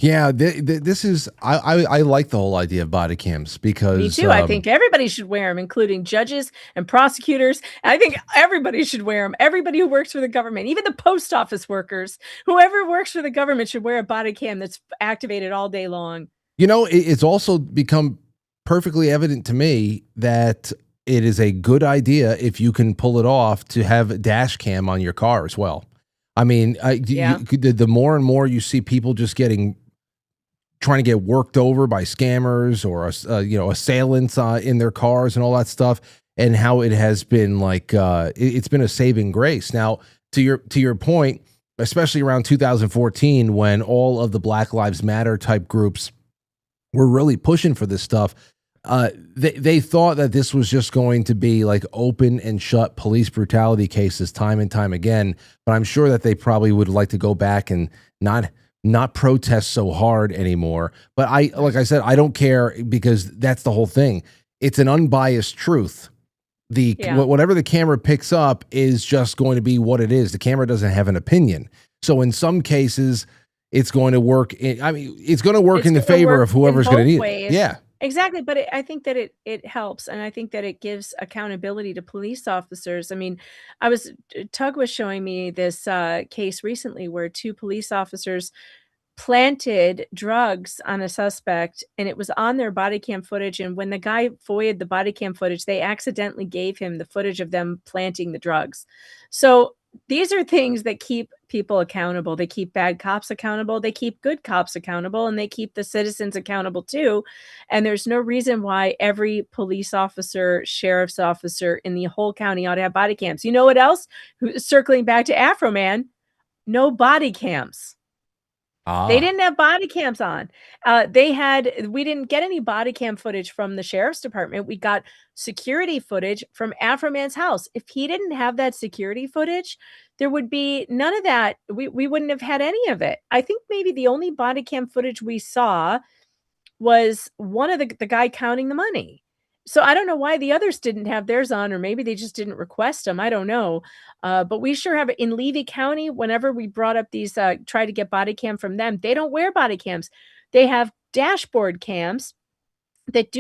Yeah, this is, I like the whole idea of body cams because... Me too. I think everybody should wear them, including judges and prosecutors. I think everybody should wear them. Everybody who works for the government, even the post office workers, whoever works for the government should wear a body cam that's activated all day long. It's also become perfectly evident to me that it is a good idea, if you can pull it off, to have a dash cam on your car as well. I mean, the more and more you see people just trying to get worked over by scammers or assailants in their cars and all that stuff, and how it has been it's been a saving grace. Now, to your point, especially around 2014, when all of the Black Lives Matter type groups were really pushing for this stuff, they thought that this was just going to be like open and shut police brutality cases time and time again. But I'm sure that they probably would like to go back and not protest so hard anymore. But like I said, I don't care, because that's the whole thing. It's an unbiased truth. Whatever the camera picks up is just going to be what it is. The camera doesn't have an opinion. So in some cases, it's going to work. It's going to work in the favor of whoever's going to need it. Yeah. Exactly, but I think that it helps, and I think that it gives accountability to police officers. I mean, Tug was showing me this case recently where two police officers planted drugs on a suspect, and it was on their body cam footage. And when the guy FOIA'd the body cam footage, they accidentally gave him the footage of them planting the drugs. So these are things that keep people accountable. They keep bad cops accountable. They keep good cops accountable, and they keep the citizens accountable too. And there's no reason why every police officer, sheriff's officer in the whole county ought to have body cams. You know what else? Circling back to Afroman, no body cams. They didn't have body cams on. We didn't get any body cam footage from the sheriff's department. We got security footage from Afroman's house. If he didn't have that security footage, there would be none of that. We wouldn't have had any of it. I think maybe the only body cam footage we saw was one of the guy counting the money. So I don't know why the others didn't have theirs on, or maybe they just didn't request them. I don't know. But we sure have it in Levy County. Whenever we brought up these, try to get body cam from them, they don't wear body cams. They have dashboard cams that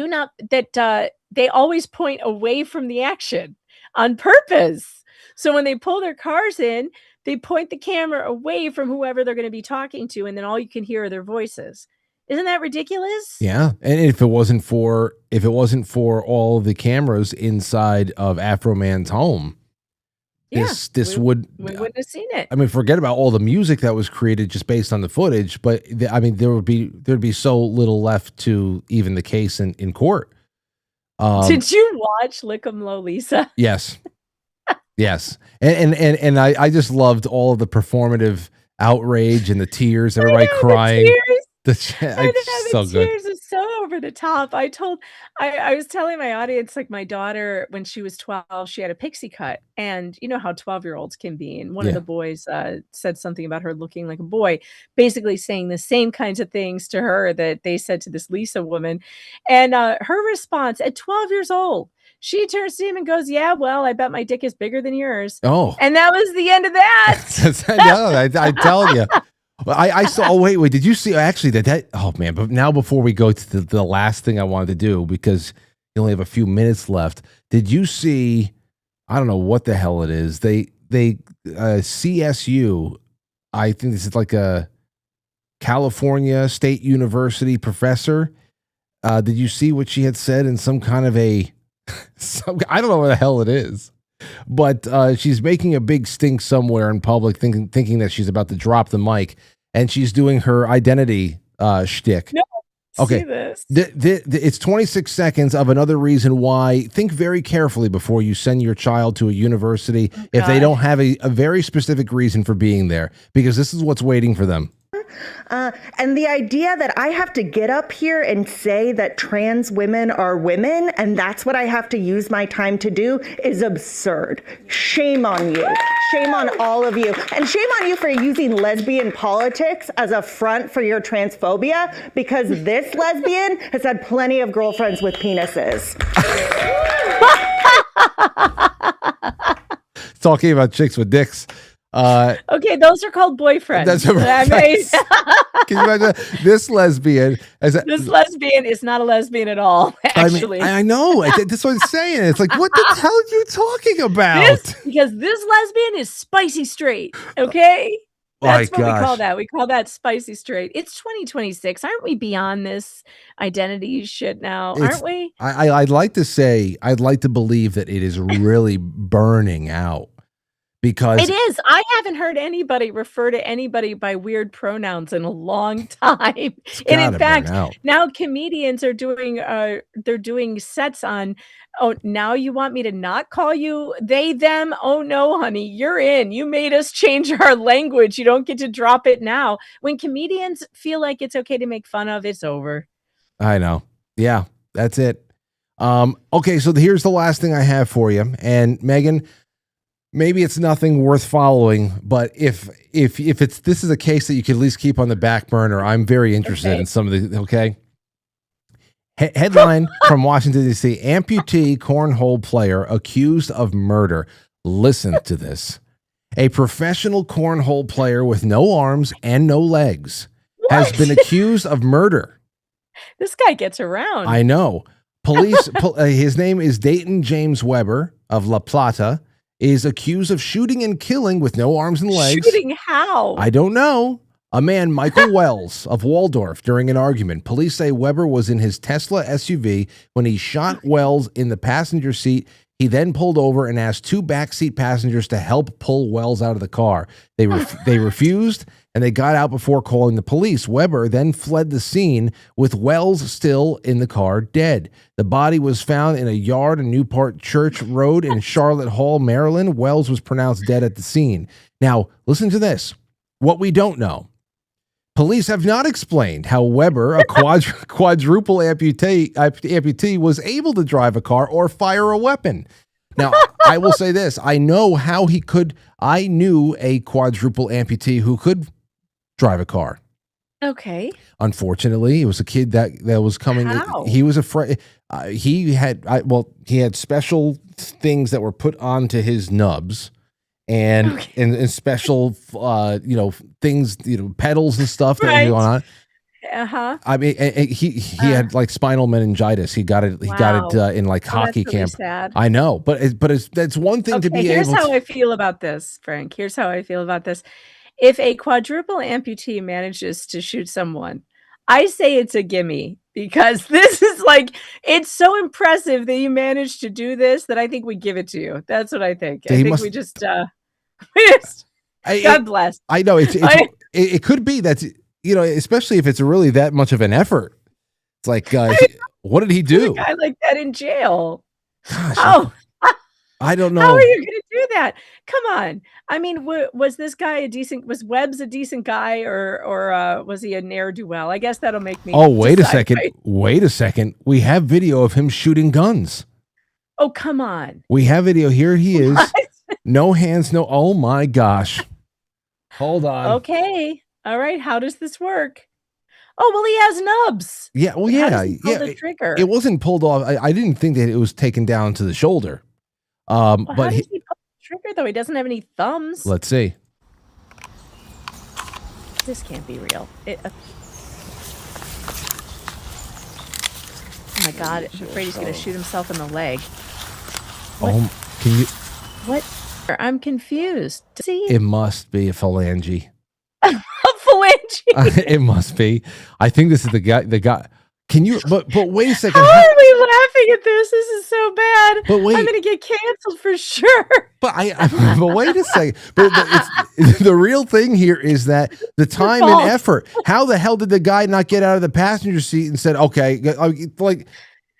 they always point away from the action on purpose. So when they pull their cars in, they point the camera away from whoever they're going to be talking to, and then all you can hear are their voices. Isn't that ridiculous? Yeah, and if it wasn't for all the cameras inside of Afroman's home, we wouldn't have seen it. I mean, forget about all the music that was created just based on the footage, but I mean, there'd be so little left to even the case in court. Did you watch Lick 'em Low, Lisa? Yes, yes, and I just loved all of the performative outrage and the tears, everybody crying. It's so good. Tears is so over the top. I was telling my audience, like, my daughter, when she was 12, she had a pixie cut, and you know how 12-year-olds can be. And one of the boys said something about her looking like a boy, basically saying the same kinds of things to her that they said to this Lisa woman. And her response at 12 years old, she turns to him and goes, "Yeah, well, I bet my dick is bigger than yours." Oh, and that was the end of that. No, I tell you. Well, I saw. Oh, wait. Did you see actually that? Oh man! But now, before we go to the last thing I wanted to do, because you only have a few minutes left. Did you see? I don't know what the hell it is. They CSU. I think this is like a California State University professor. Did you see what she had said in some kind of I don't know what the hell it is. But she's making a big stink somewhere in public, thinking that she's about to drop the mic, and she's doing her identity shtick. No, okay, see this. It's 26 seconds of another reason why. Think very carefully before you send your child to a university if they don't have a very specific reason for being there, because this is what's waiting for them. And the idea that I have to get up here and say that trans women are women, and that's what I have to use my time to do, is absurd. Shame on you. Shame on all of you. And shame on you for using lesbian politics as a front for your transphobia, because this lesbian has had plenty of girlfriends with penises. Talking about chicks with dicks. Okay, those are called boyfriends. That's right. Can you imagine this lesbian? This lesbian is not a lesbian at all. Actually, I know. That's what I'm saying. It's like, what the hell are you talking about? Because this lesbian is spicy straight. Okay, that's what we call that. We call that spicy straight. It's 2026. Aren't we beyond this identity shit now? Aren't we? I'd like to say, I'd like to believe that it is really burning out. Because it is. I haven't heard anybody refer to anybody by weird pronouns in a long time. And in fact, now comedians are doing they're doing sets on, "Oh, now you want me to not call you they, them? Oh no, honey, you're in. You made us change our language. You don't get to drop it now." When comedians feel like it's okay to make fun of, it's over. I know. Yeah, that's it. Okay, so here's the last thing I have for you. And Megan, maybe it's nothing worth following, but if this is a case that you could at least keep on the back burner, I'm very interested in some of the. Okay. Headline from Washington D.C.: amputee cornhole player accused of murder. Listen to this: a professional cornhole player with no arms and no legs has been accused of murder. This guy gets around. I know. Police, his name is Dayton James Weber of La Plata, is accused of shooting and killing with no arms and legs. Shooting how? I don't know. A man, Michael Wells of Waldorf, during an argument. Police say Weber was in his Tesla SUV when he shot Wells in the passenger seat. He then pulled over and asked two backseat passengers to help pull Wells out of the car. They refused, and they got out before calling the police. Weber then fled the scene with Wells still in the car, dead. The body was found in a yard on Newport Church Road in Charlotte Hall, Maryland. Wells was pronounced dead at the scene. Now, listen to this. What we don't know. Police have not explained how Weber, a quadruple amputee, was able to drive a car or fire a weapon. Now, I will say this. I know how he could. I knew a quadruple amputee who could drive a car. Okay. Unfortunately, it was a kid that was coming. How? He was afraid. He had special things that were put onto his nubs. And special things, pedals and stuff that were going on. I mean, he had like spinal meningitis. He got it in like hockey camp. Sad. I know, but that's one thing to be able. Here's how I feel about this, Frank. Here's how I feel about this. If a quadruple amputee manages to shoot someone, I say it's a gimme, because this is like, it's so impressive that you managed to do this that I think we give it to you. That's what I think. I think we just God bless. I know it could be that, especially if it's really that much of an effort. It's like, what did he do? A guy like that in jail. Gosh, I don't know. How are you going to do that? Come on. I mean, was this guy was Webbs a decent guy, or was he a ne'er-do-well? I guess that'll make me. Oh, wait a second. Right? Wait a second. We have video of him shooting guns. Oh, come on. We have video. Here he is. No hands, no. Oh my gosh. Hold on. Okay. All right. How does this work? Oh, well, he has nubs. Yeah. Well, The trigger? It wasn't pulled off. I didn't think that it was taken down to the shoulder. But how does he pull the trigger though? He doesn't have any thumbs. Let's see. This can't be real. Oh my God! I'm afraid he's going to shoot himself in the leg. What? Can you? What? I'm confused. See? It must be a phalange. A phalange. It must be. I think this is the guy. Can you? But wait a second. How are we laughing at this? This is so bad. But wait, I'm going to get canceled for sure. But but wait a second. But the real thing here is that the time and effort. How the hell did the guy not get out of the passenger seat and said, "Okay, like."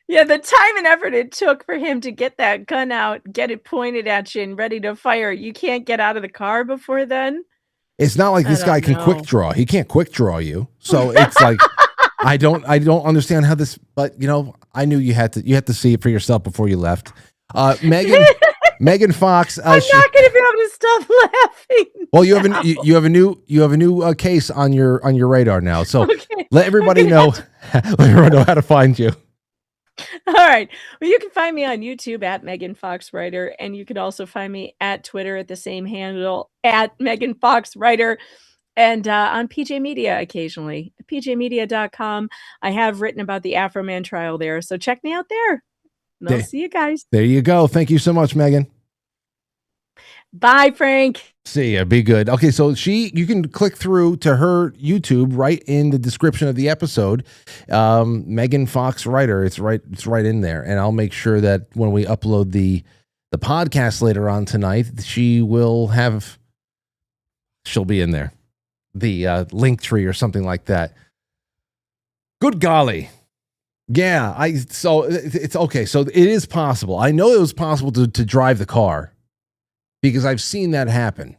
Yeah, the time and effort it took for him to get that gun out, get it pointed at you and ready to fire. You can't get out of the car before then? It's not like this guy can quick draw. He can't quick draw you. So it's like I don't understand how this, but I knew you had to see it for yourself before you left. Megan Fox. I'm not going to be able to stop laughing. Well, you have a new case on your radar now. So let everybody know how to find you. All right. Well, you can find me on YouTube at Megan Fox Writer, and you can also find me at Twitter at the same handle at Megan Fox Writer, and on PJ Media occasionally, pjmedia.com. I have written about the Afroman trial there, so check me out there. And I'll see you guys. There you go. Thank you so much, Megan. Bye, Frank. See ya. Be good. Okay, so you can click through to her YouTube right in the description of the episode. Megan Fox Writer. It's right in there, and I'll make sure that when we upload the podcast later on tonight, she'll be in there. The link tree or something like that. Good golly. Yeah, so it's okay. So it is possible. I know it was possible to drive the car, because I've seen that happen.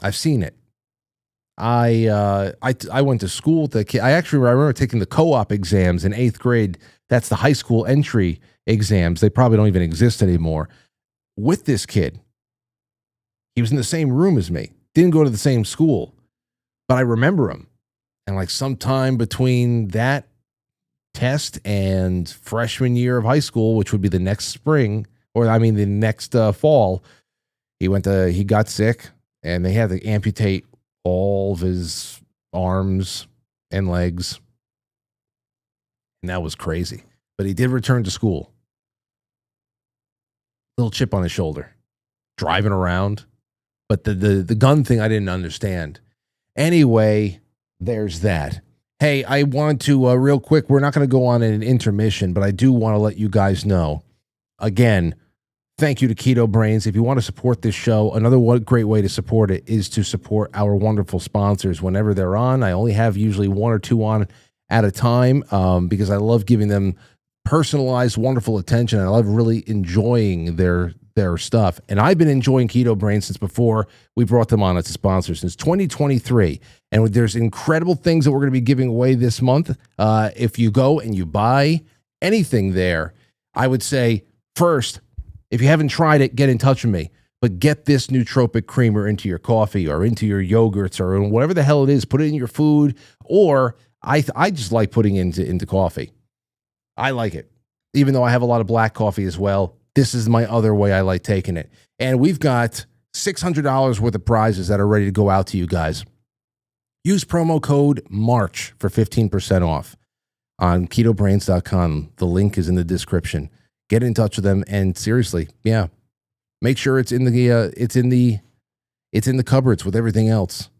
I've seen it. I went to school with the kid. I remember taking the co-op exams in 8th grade. That's the high school entry exams. They probably don't even exist anymore. With this kid. He was in the same room as me. Didn't go to the same school. But I remember him. And like sometime between that test and freshman year of high school, which would be the next spring, the next fall, he got sick, and they had to amputate all of his arms and legs. And that was crazy. But he did return to school. Little chip on his shoulder. Driving around. But the gun thing I didn't understand. Anyway, there's that. Hey, I want to, real quick, we're not going to go on an intermission, but I do want to let you guys know, again, thank you to Keto Brainz. If you want to support this show, another great way to support it is to support our wonderful sponsors whenever they're on. I only have usually one or two on at a time because I love giving them personalized, wonderful attention. I love really enjoying their stuff. And I've been enjoying Keto Brainz since before we brought them on as a sponsor, since 2023. And there's incredible things that we're going to be giving away this month. If you go and you buy anything there, I would say, first, if you haven't tried it, get in touch with me. But get this Nootropic creamer into your coffee or into your yogurts or whatever the hell it is. Put it in your food. Or I just like putting it into coffee. I like it. Even though I have a lot of black coffee as well, this is my other way I like taking it. And we've got $600 worth of prizes that are ready to go out to you guys. Use promo code MARCH for 15% off on ketobrainz.com. The link is in the description. Get in touch with them, and seriously, yeah, make sure it's in the cupboards with everything else.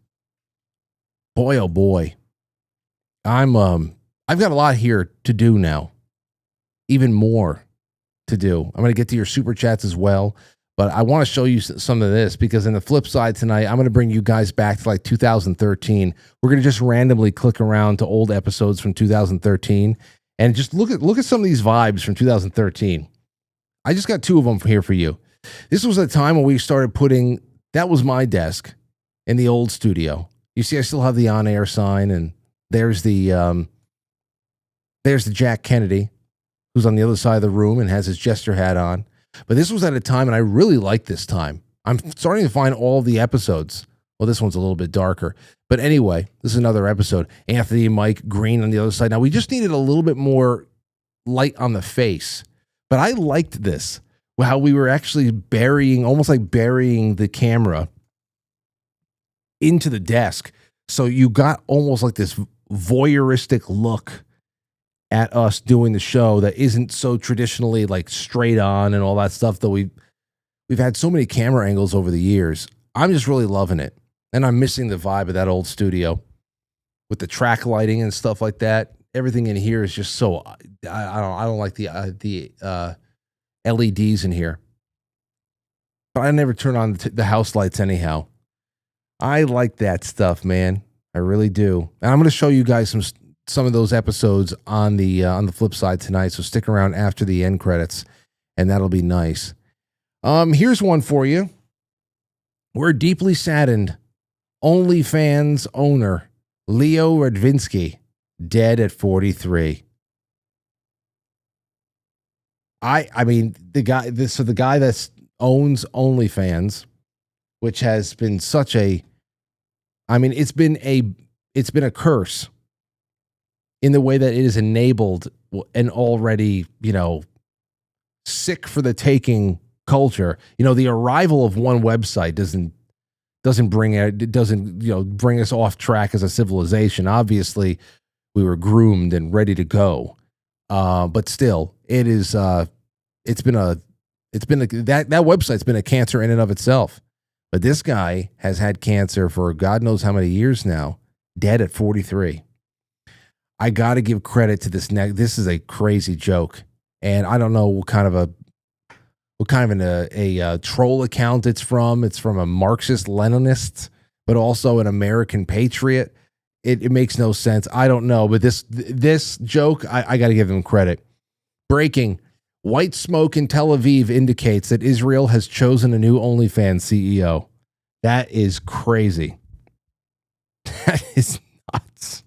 Boy, oh boy, I've got a lot here to do now, even more to do. I'm going to get to your super chats as well, but I want to show you some of this because in the flip side tonight, I'm going to bring you guys back to like 2013. We're going to just randomly click around to old episodes from 2013 and just look at some of these vibes from 2013. I just got two of them here for you. This was a time when we started putting, that was my desk in the old studio. You see, I still have the on-air sign, and there's the Jack Kennedy, who's on the other side of the room and has his jester hat on. But this was at a time, and I really like this time. I'm starting to find all the episodes. Well, this one's a little bit darker. But anyway, this is another episode. Anthony and Mike Green on the other side. Now, we just needed a little bit more light on the face. But I liked this, how we were actually almost like burying the camera into the desk. So you got almost like this voyeuristic look at us doing the show that isn't so traditionally like straight on and all that stuff, though we've had so many camera angles over the years. I'm just really loving it. And I'm missing the vibe of that old studio with the track lighting and stuff like that. Everything in here is just so I don't like the LEDs in here. But I never turn on the house lights anyhow. I like that stuff, man. I really do. And I'm going to show you guys some of those episodes on the flip side tonight. So stick around after the end credits, and that'll be nice. Here's one for you. We're deeply saddened. OnlyFans owner Leo Radvinsky dead at 43. I mean the guy that owns OnlyFans, which has been such a, I mean it's been a curse in the way that it has enabled an already, sick for the taking culture. The arrival of one website doesn't bring us off track as a civilization. Obviously, we were groomed and ready to go. But still, that website's been a cancer in and of itself. But this guy has had cancer for God knows how many years now, dead at 43. I got to give credit to this. This is a crazy joke, and I don't know what kind of a troll account it's from. It's from a Marxist-Leninist, but also an American patriot. It makes no sense. I don't know, but this joke, I got to give them credit. Breaking: white smoke in Tel Aviv indicates that Israel has chosen a new OnlyFans CEO. That is crazy. That is nuts.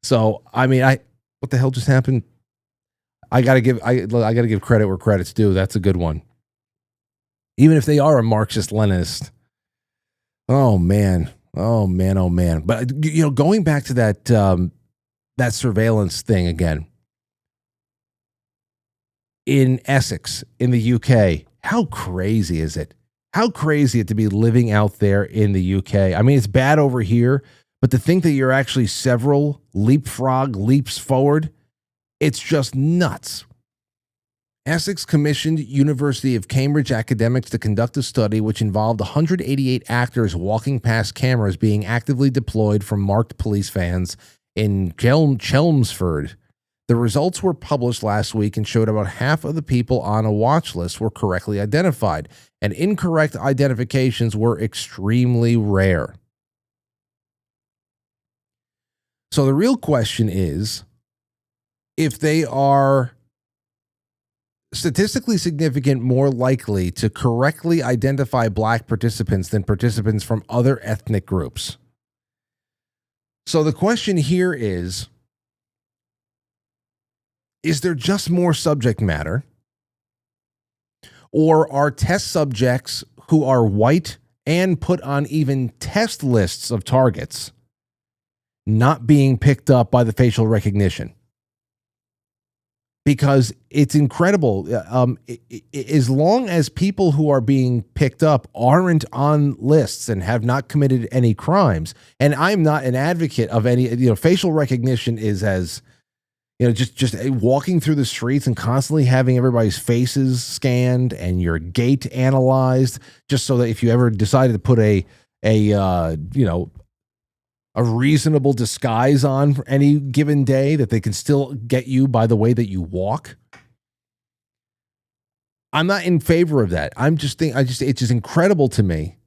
So, I mean, what the hell just happened? I gotta give credit where credit's due. That's a good one. Even if they are a Marxist-Leninist. Oh man. But going back to that surveillance thing again. In Essex, in the UK, how crazy is it? How crazy it to be living out there in the UK? I mean, it's bad over here, But to think that you're actually several leaps forward, it's just nuts. Essex commissioned University of Cambridge academics to conduct a study which involved 188 actors walking past cameras being actively deployed from marked police vans in Chelmsford. The results were published last week and showed about half of the people on a watch list were correctly identified, and incorrect identifications were extremely rare. So the real question is, if they are statistically significant more likely to correctly identify black participants than participants from other ethnic groups. So the question here is there just more subject matter? Or are test subjects who are white and put on even test lists of targets not being picked up by the facial recognition? Because it's incredible. As long as people who are being picked up aren't on lists and have not committed any crimes, and I'm not an advocate of any, facial recognition is as, just walking through the streets and constantly having everybody's faces scanned and your gait analyzed, just so that if you ever decided to put a reasonable disguise on for any given day, that they can still get you by the way that you walk. I'm not in favor of that. It's just incredible to me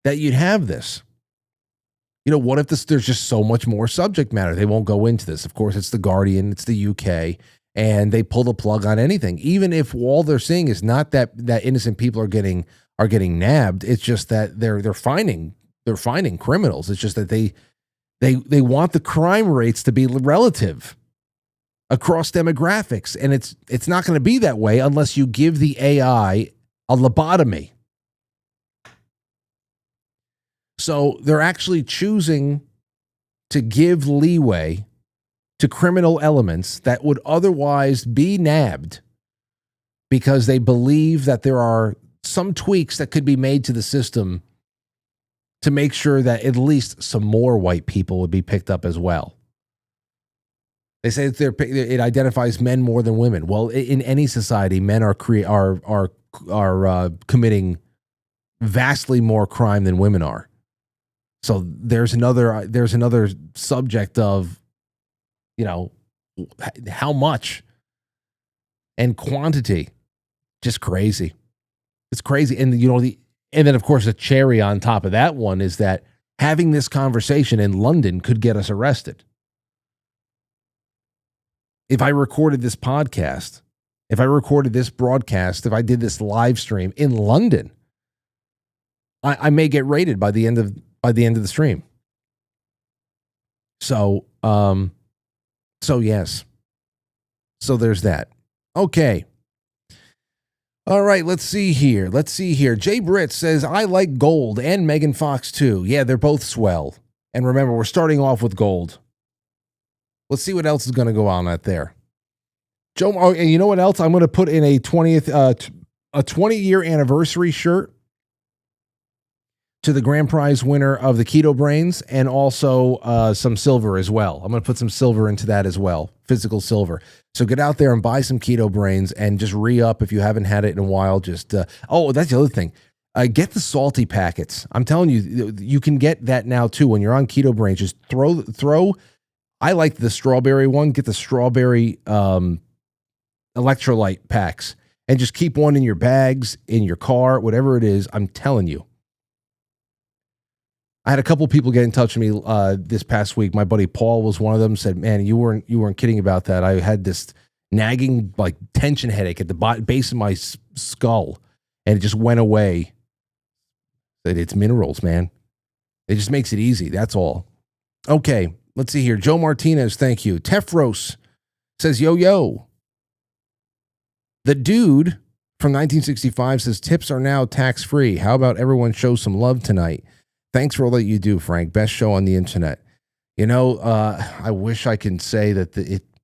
that you'd have this. What if there's just so much more subject matter? They won't go into this. Of course, it's the Guardian, it's the UK, and they pull the plug on anything. Even if all they're seeing is not that innocent people are getting nabbed, it's just that they're finding criminals. It's just that they want the crime rates to be relative across demographics, and it's not going to be that way unless you give the AI a lobotomy. So they're actually choosing to give leeway to criminal elements that would otherwise be nabbed because they believe that there are some tweaks that could be made to the system to make sure that at least some more white people would be picked up as well. They say that it identifies men more than women. Well, in any society, men are committing vastly more crime than women are. So there's another subject of, how much and quantity. Just crazy. It's crazy. And and then of course the cherry on top of that one is that having this conversation in London could get us arrested. If I recorded this podcast, if I recorded this broadcast, if I did this live stream in London, I may get raided by the end of the stream. So yes. So there's that. Okay. All right, let's see here. Jay Britt says, I like Gold and Megan Fox too. Yeah, they're both swell. And remember, we're starting off with Gold. Let's see what else is going to go on out there. Joe, and you know what else? I'm going to put in a 20-year anniversary shirt to the grand prize winner of the Keto Brainz, and also some silver as well. I'm going to put some silver into that as well, physical silver. So get out there and buy some Keto Brainz and just re-up if you haven't had it in a while. Just that's the other thing. Get the salty packets. I'm telling you, you can get that now too when you're on Keto Brainz. Just throw. I like the strawberry one. Get the strawberry electrolyte packs and just keep one in your bags, in your car, whatever it is. I'm telling you. I had a couple people get in touch with me this past week. My buddy Paul was one of them. Said, "Man, you weren't kidding about that. I had this nagging tension headache at the base of my skull, and it just went away." It's minerals, man. It just makes it easy. That's all. Okay, let's see here. Joe Martinez, thank you. Tefros says, "Yo. The dude from 1965 says tips are now tax free. How about everyone show some love tonight? Thanks for all that you do, Frank. Best show on the internet." I wish I could say that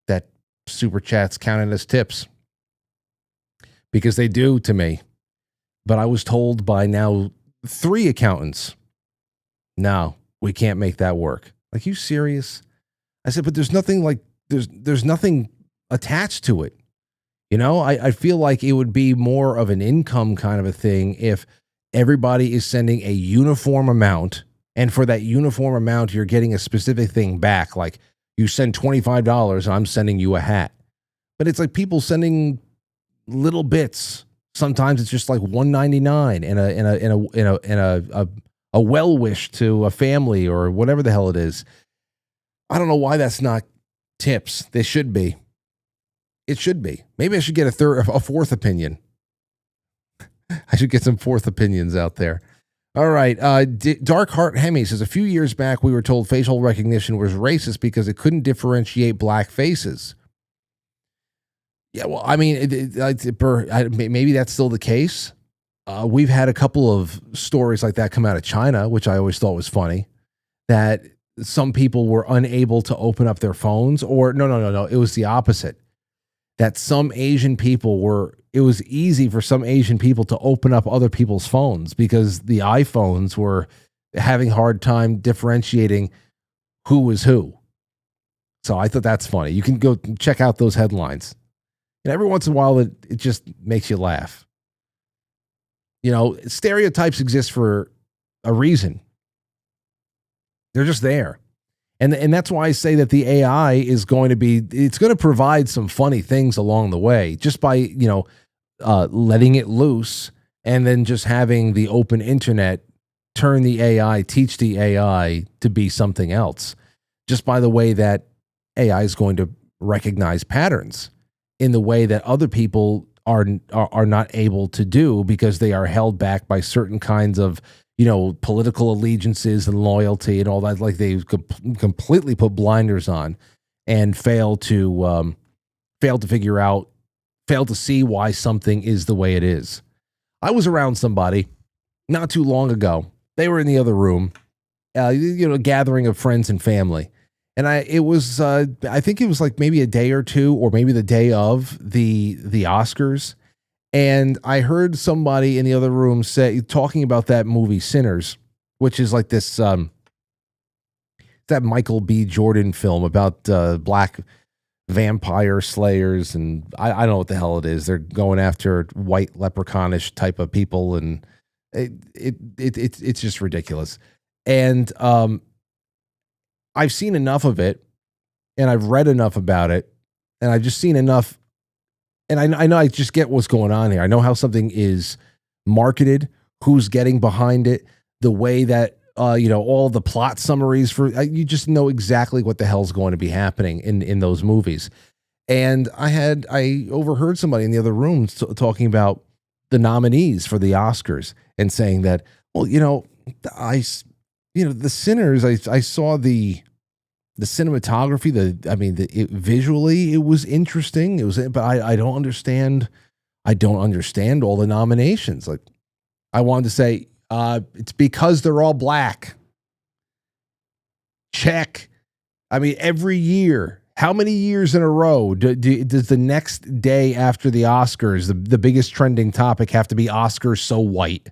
that super chats counted as tips, because they do to me. But I was told by now 3 accountants, no, we can't make that work. Like, you serious? I said, but there's nothing like, there's nothing attached to it. You know, I feel like it would be more of an income kind of a thing if everybody is sending a uniform amount, and for that uniform amount, you're getting a specific thing back. Like, you send $25, I'm sending you a hat. But it's like people sending little bits. Sometimes it's just like $1.99 and a well wish to a family or whatever the hell it is. I don't know why that's not tips. They should be. It should be. Maybe I should get a fourth opinion. I should get some fourth opinions out there. All right. Dark Heart Hemi says, a few years back, we were told facial recognition was racist because it couldn't differentiate black faces. Yeah, well, I mean, maybe that's still the case. We've had a couple of stories like that come out of China, which I always thought was funny, that some people were unable to open up their phones, or no. It was the opposite. That some Asian people it was easy for some Asian people to open up other people's phones because the iPhones were having a hard time differentiating who was who. So I thought that's funny. You can go check out those headlines. And every once in a while, it just makes you laugh. You know, stereotypes exist for a reason. They're just there. And that's why I say that the AI is going to provide some funny things along the way, just by, letting it loose and then just having the open internet teach the AI to be something else. Just by the way that AI is going to recognize patterns in the way that other people are not able to do because they are held back by certain kinds of, political allegiances and loyalty and all that. Like, they completely put blinders on and fail to see why something is the way it is. I was around somebody not too long ago. They were in the other room, a gathering of friends and family. And I think it was like maybe a day or two, or maybe the day of the Oscars. And I heard somebody in the other room talking about that movie Sinners, which is like this, that Michael B. Jordan film about black vampire slayers. And I don't know what the hell it is. They're going after white leprechaunish type of people. And it's just ridiculous. And I've seen enough of it, and I've read enough about it, and I've just seen enough. And I know I just get what's going on here. I know how something is marketed, who's getting behind it, the way that, all the plot summaries you just know exactly what the hell's going to be happening in those movies. And I overheard somebody in the other room talking about the nominees for the Oscars and saying that, well, the Sinners, I saw the cinematography, visually it was interesting. But I don't understand. I don't understand all the nominations. Like, I wanted to say, it's because they're all black. Check. Every year, how many years in a row does the next day after the Oscars, the biggest trending topic, have to be Oscars so white?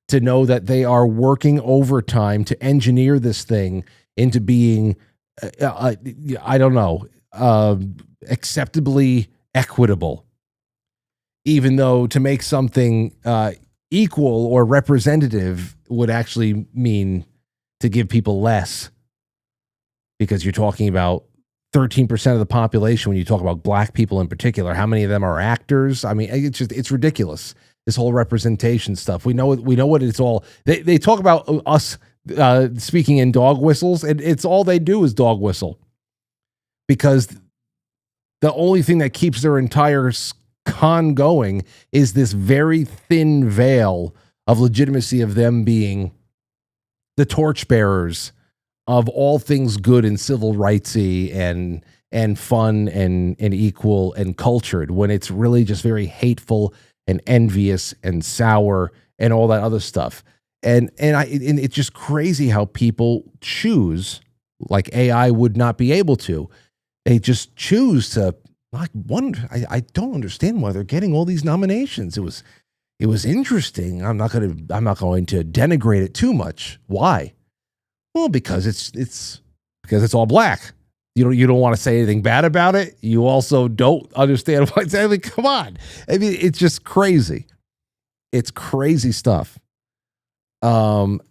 To know that they are working overtime to engineer this thing into being, acceptably equitable. Even though to make something equal or representative would actually mean to give people less. Because you're talking about 13% of the population when you talk about black people in particular. How many of them are actors? It's ridiculous. This whole representation stuff. We know what it's all. They talk about us speaking in dog whistles, and it's all they do is dog whistle, because the only thing that keeps their entire con going is this very thin veil of legitimacy of them being the torchbearers of all things good and civil rightsy and fun and equal and cultured, when it's really just very hateful and envious and sour and all that other stuff. And it's just crazy how people choose, like AI would not be able to. They just choose to, like, wonder. I don't understand why they're getting all these nominations. It was interesting. I'm not going to denigrate it too much. Why? Well, because it's all black. You don't want to say anything bad about it. You also don't understand why it's. I mean, come on. I mean, it's just crazy. It's crazy stuff. And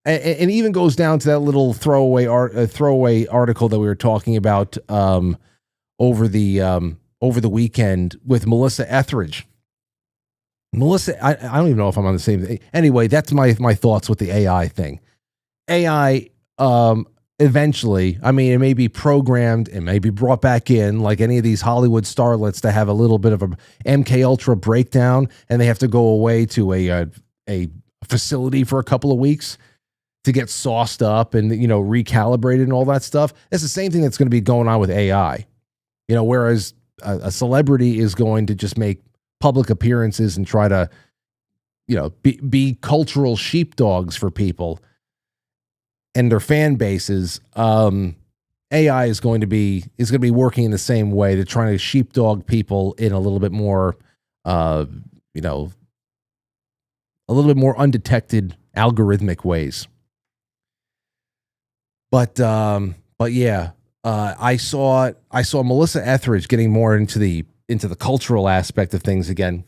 even goes down to that little throwaway article that we were talking about over the weekend with Melissa Etheridge. Melissa, I don't even know if I'm on the same. Anyway, that's my thoughts with the AI thing. AI, eventually, I mean, it may be programmed, it may be brought back in like any of these Hollywood starlets to have a little bit of a MK Ultra breakdown, and they have to go away to a facility for a couple of weeks to get sauced up and, you know, recalibrated and all that stuff. It's the same thing that's going to be going on with AI. You know, whereas a celebrity is going to just make public appearances and try to, you know, be cultural sheepdogs for people and their fan bases. AI is going to be working in the same way. They're trying to sheepdog people in a little bit more, you know, a little bit more undetected algorithmic ways. But yeah, I saw Melissa Etheridge getting more into the cultural aspect of things again.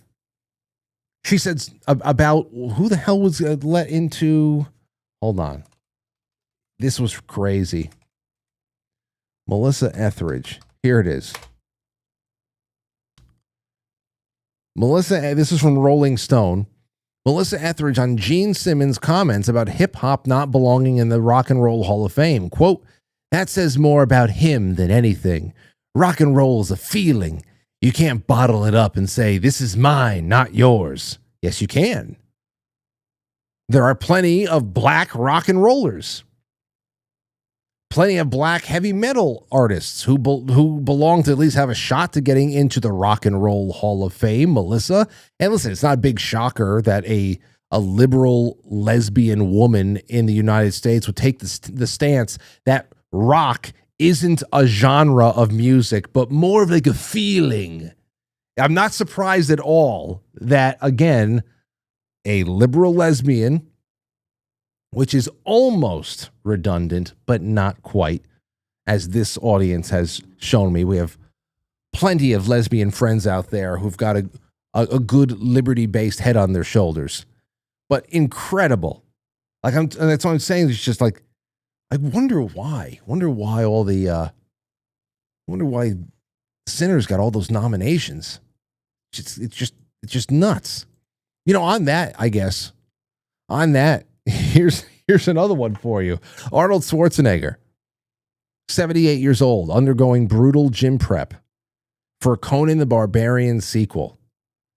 She said about who the hell was let into. Hold on, this was crazy. Melissa Etheridge. Here it is. This is from Rolling Stone. Melissa Etheridge on Gene Simmons' comments about hip-hop not belonging in the Rock and Roll Hall of Fame. Quote, that says more about him than anything. Rock and roll is a feeling. You can't bottle it up and say, this is mine, not yours. Yes, you can. There are plenty of black rock and rollers. Plenty of black heavy metal artists who belong to at least have a shot to getting into the Rock and Roll Hall of Fame, Melissa. And listen, it's not a big shocker that a liberal lesbian woman in the United States would take the stance that rock isn't a genre of music, but more of like a feeling. I'm not surprised at all that, again, a liberal lesbian, which is almost redundant, but not quite, as this audience has shown me. We have plenty of lesbian friends out there who've got a good liberty-based head on their shoulders. But incredible. Like, that's what I'm saying. It's just like, I wonder why. Wonder why Sinners got all those nominations. It's just nuts. You know, on that, I guess, here's another one for you. Arnold Schwarzenegger, 78 years old, undergoing brutal gym prep for Conan the Barbarian sequel.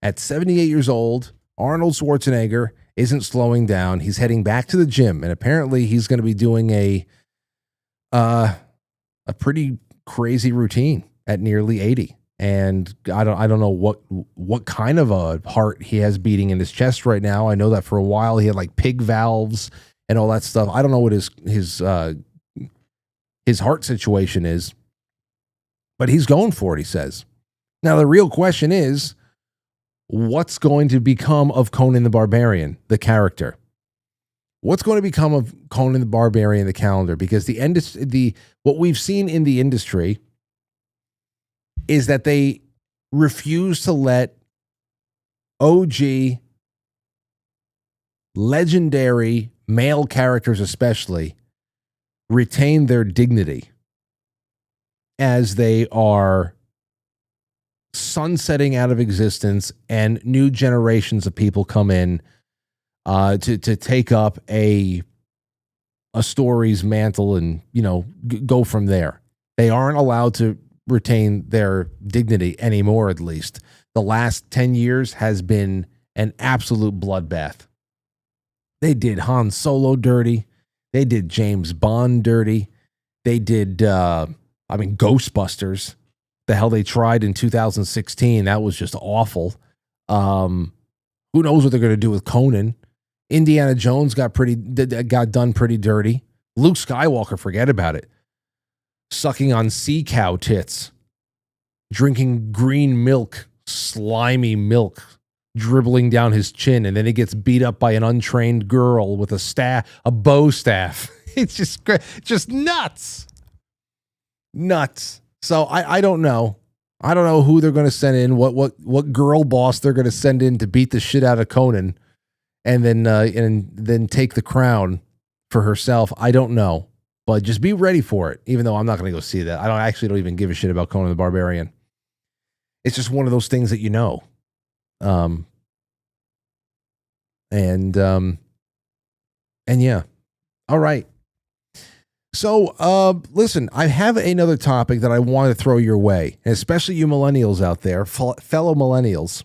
At 78 years old, Arnold Schwarzenegger isn't slowing down. He's heading back to the gym, and apparently he's going to be doing a pretty crazy routine at nearly 80. And I don't know what kind of a heart he has beating in his chest right now. I know that for a while he had like pig valves and all that stuff. I don't know what his heart situation is, but he's going for it, he says. Now, the real question is, what's going to become of Conan the Barbarian, the character? What's going to become of Conan the Barbarian, the calendar? Because what we've seen in the industry is that they refuse to let OG, legendary male characters especially, retain their dignity as they are sunsetting out of existence and new generations of people come in to take up a story's mantle and, you know, go from there. They aren't allowed to retain their dignity anymore, at least. The last 10 years has been an absolute bloodbath. They did Han Solo dirty. They did James Bond dirty. They did, Ghostbusters. The hell they tried in 2016. That was just awful. Who knows what they're going to do with Conan? Indiana Jones got done pretty dirty. Luke Skywalker, forget about it. Sucking on sea cow tits, drinking green milk, slimy milk, dribbling down his chin, and then he gets beat up by an untrained girl with a bow staff. It's just nuts. Nuts. So I don't know. I don't know who they're going to send in, what girl boss they're going to send in to beat the shit out of Conan and then take the crown for herself. I don't know. But just be ready for it, even though I'm not going to go see that. I don't even give a shit about Conan the Barbarian. It's just one of those things that you know. And yeah. All right. So, listen, I have another topic that I want to throw your way, and especially you millennials out there, fellow millennials.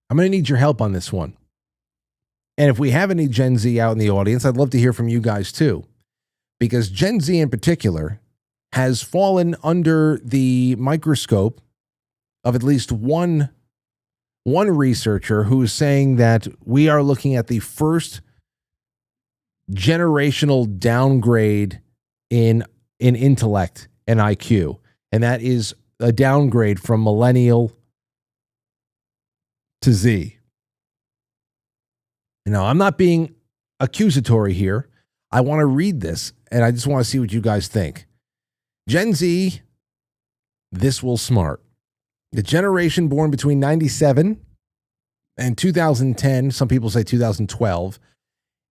I'm going to need your help on this one. And if we have any Gen Z out in the audience, I'd love to hear from you guys too. Because Gen Z in particular has fallen under the microscope of at least one researcher who is saying that we are looking at the first generational downgrade in intellect and IQ. And that is a downgrade from millennial to Z. Now, I'm not being accusatory here. I want to read this, and I just want to see what you guys think. Gen Z, this will smart. The generation born between 97 and 2010, some people say 2012,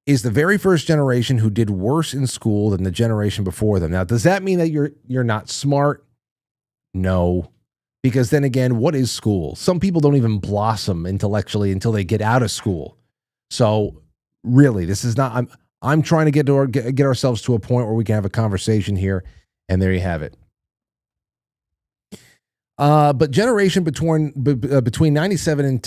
is the very first generation who did worse in school than the generation before them. Now, does that mean that you're not smart? No. Because then again, what is school? Some people don't even blossom intellectually until they get out of school. So really, this is not... I'm trying to get ourselves to a point where we can have a conversation here, and there you have it. But generation between 97 and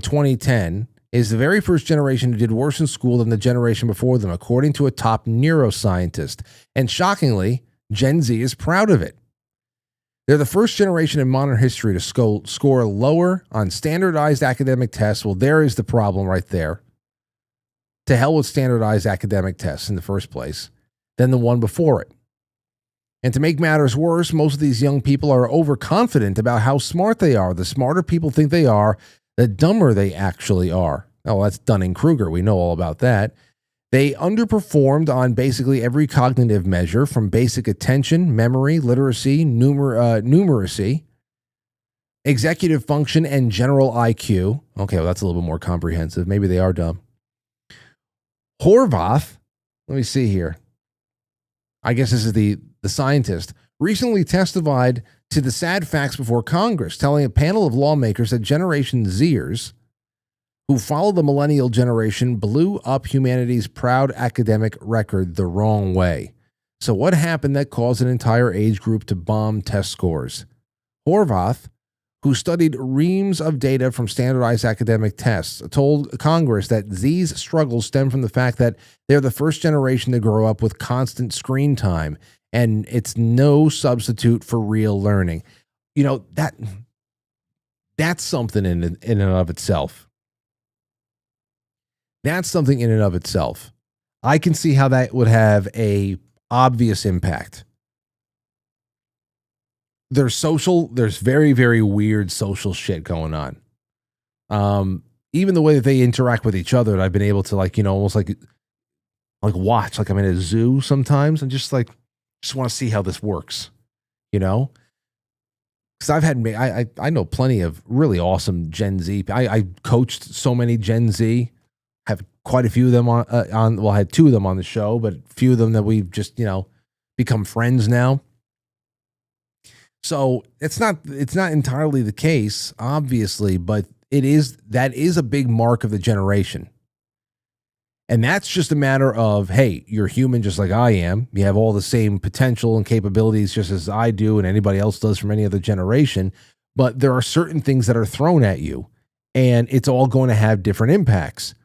2010 is the very first generation who did worse in school than the generation before them, according to a top neuroscientist. And shockingly, Gen Z is proud of it. They're the first generation in modern history to score lower on standardized academic tests. Well, there is the problem right there. To hell with standardized academic tests in the first place than the one before it. And to make matters worse, most of these young people are overconfident about how smart they are. The smarter people think they are, the dumber they actually are. Oh, that's Dunning-Kruger. We know all about that. They underperformed on basically every cognitive measure, from basic attention, memory, literacy, numeracy, executive function, and general IQ. Okay, well, that's a little bit more comprehensive. Maybe they are dumb. Horvath, let me see here. I guess this is the scientist, recently testified to the sad facts before Congress, telling a panel of lawmakers that Generation Zers, who follow the millennial generation, blew up humanity's proud academic record the wrong way. So what happened that caused an entire age group to bomb test scores? Horvath, who studied reams of data from standardized academic tests, told Congress that Z's struggles stem from the fact that they're the first generation to grow up with constant screen time, and it's no substitute for real learning. You know, that's something in and of itself. That's something in and of itself. I can see how that would have a obvious impact. There's very, very weird social shit going on. Even the way that they interact with each other, I've been able to almost like watch, like I'm in a zoo sometimes and just want to see how this works, because I've had, I know plenty of really awesome Gen Z. I coached so many Gen Z, have quite a few of them I had two of them on the show, but a few of them that we've just, become friends now. So it's not entirely the case, obviously, but that is a big mark of the generation. And that's just a matter of, hey, you're human just like I am. You have all the same potential and capabilities just as I do and anybody else does from any other generation. But there are certain things that are thrown at you, and it's all going to have different impacts.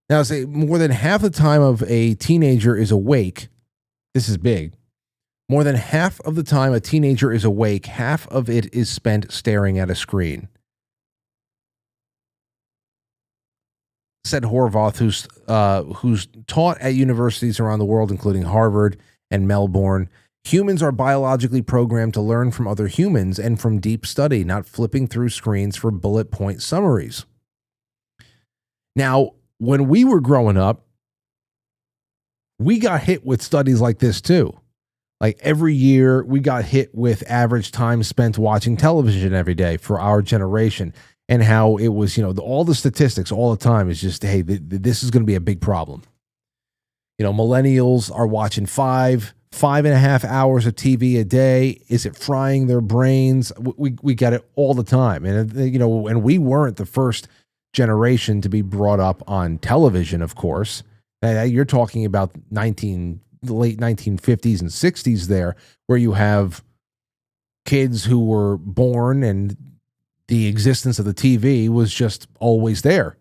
Now, say more than half the time of a teenager is awake. This is big. More than half of the time a teenager is awake, half of it is spent staring at a screen. Said Horvath, who's taught at universities around the world, including Harvard and Melbourne. Humans are biologically programmed to learn from other humans and from deep study, not flipping through screens for bullet point summaries. Now, when we were growing up, we got hit with studies like this too. Like every year we got hit with average time spent watching television every day for our generation, and how it was, all the statistics all the time is just, hey, this is going to be a big problem. Millennials are watching 5.5 hours of TV a day. Is it frying their brains? We got it all the time. And, and we weren't the first generation to be brought up on television, of course. You're talking about the late 1950s and 60s there, where you have kids who were born and the existence of the TV was just always there.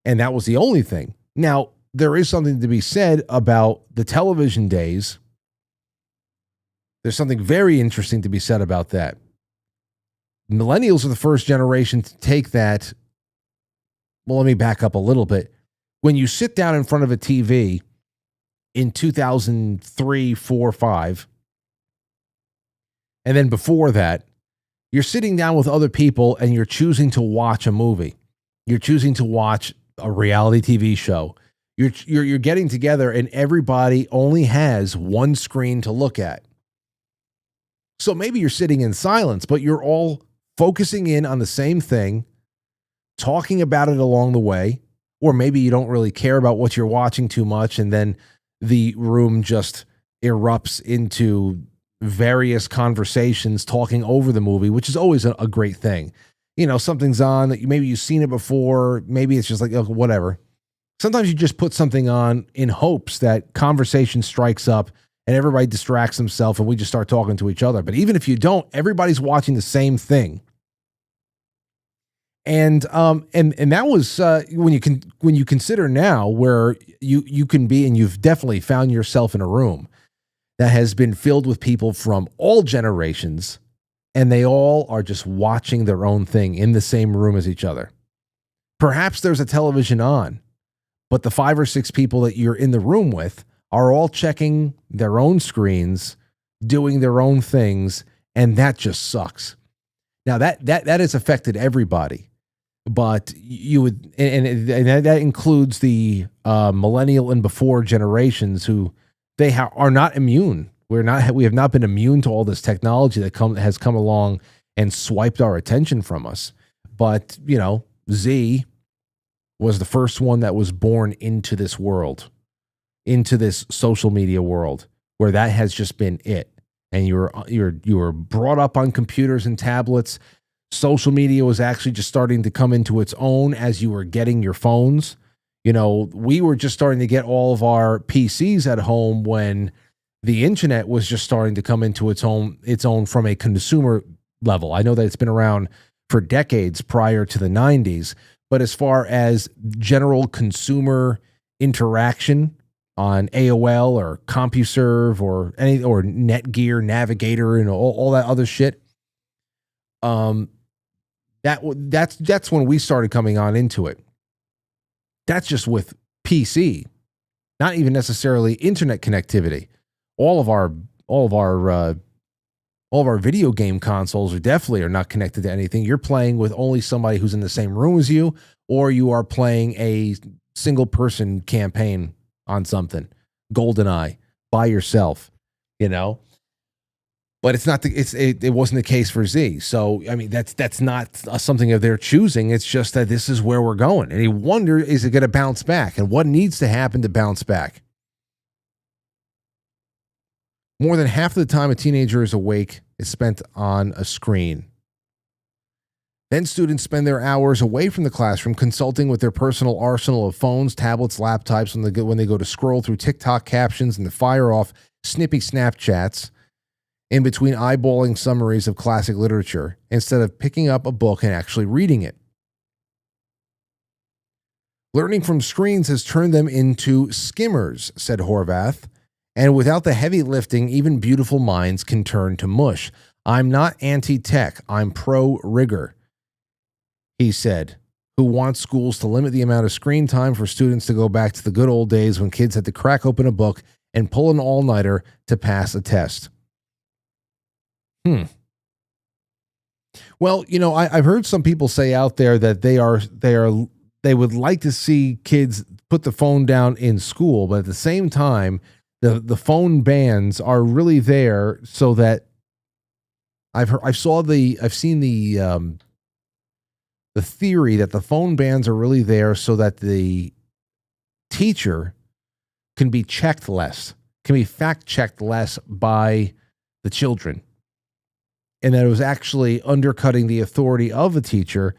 And that was the only thing. Now, there is something to be said about the television days. There's something very interesting to be said about that. Millennials are the first generation to take that. Well, let me back up a little bit. When you sit down in front of a TV in 2003, 4, 5, and then before that, you're sitting down with other people and you're choosing to watch a movie. You're choosing to watch a reality TV show. You're getting together and everybody only has one screen to look at. So maybe you're sitting in silence, but you're all focusing in on the same thing, talking about it along the way, or maybe you don't really care about what you're watching too much, and then the room just erupts into various conversations talking over the movie, which is always a great thing. Something's on that maybe you've seen it before. Maybe it's just like, oh, whatever. Sometimes you just put something on in hopes that conversation strikes up and everybody distracts themselves and we just start talking to each other. But even if you don't, everybody's watching the same thing. And that was when you consider now where you can be, and you've definitely found yourself in a room that has been filled with people from all generations, and they all are just watching their own thing in the same room as each other. Perhaps there's a television on, but the 5 or 6 people that you're in the room with are all checking their own screens, doing their own things, and that just sucks. Now that has affected everybody, but you would, and that includes the millennial and before generations who they are not immune. We have not been immune to all this technology that has come along and swiped our attention from us. But Z was the first one that was born into this world, into this social media world, where that has just been it. And you were brought up on computers and tablets. Social media was actually just starting to come into its own as you were getting your phones. We were just starting to get all of our PCs at home when the internet was just starting to come into its own from a consumer level. I know that it's been around for decades prior to the 90s, but as far as general consumer interaction on AOL or CompuServe or Netgear, Navigator, and all that other shit, that's when we started coming on into it. That's just with PC, not even necessarily internet connectivity. All of our video game consoles are not connected to anything. You're playing with only somebody who's in the same room as you, or you are playing a single person campaign on something, GoldenEye, by yourself, But it wasn't the case for Z. So I mean, that's not something of their choosing. It's just that this is where we're going, and you wonder, is it going to bounce back, and what needs to happen to bounce back? More than half of the time a teenager is awake is spent on a screen. Then students spend their hours away from the classroom consulting with their personal arsenal of phones, tablets, laptops when they go to scroll through TikTok captions and to fire off snippy Snapchats in between eyeballing summaries of classic literature instead of picking up a book and actually reading it. Learning from screens has turned them into skimmers, said Horvath. And without the heavy lifting, even beautiful minds can turn to mush. I'm not anti-tech, I'm pro-rigor, he said, who wants schools to limit the amount of screen time for students to go back to the good old days when kids had to crack open a book and pull an all-nighter to pass a test. Well, I've heard some people say out there that they would like to see kids put the phone down in school, but at the same time, the phone bans are really there so that I've seen the theory that the phone bans are really there so that the teacher can be checked less, can be fact checked less by the children. And that it was actually undercutting the authority of a teacher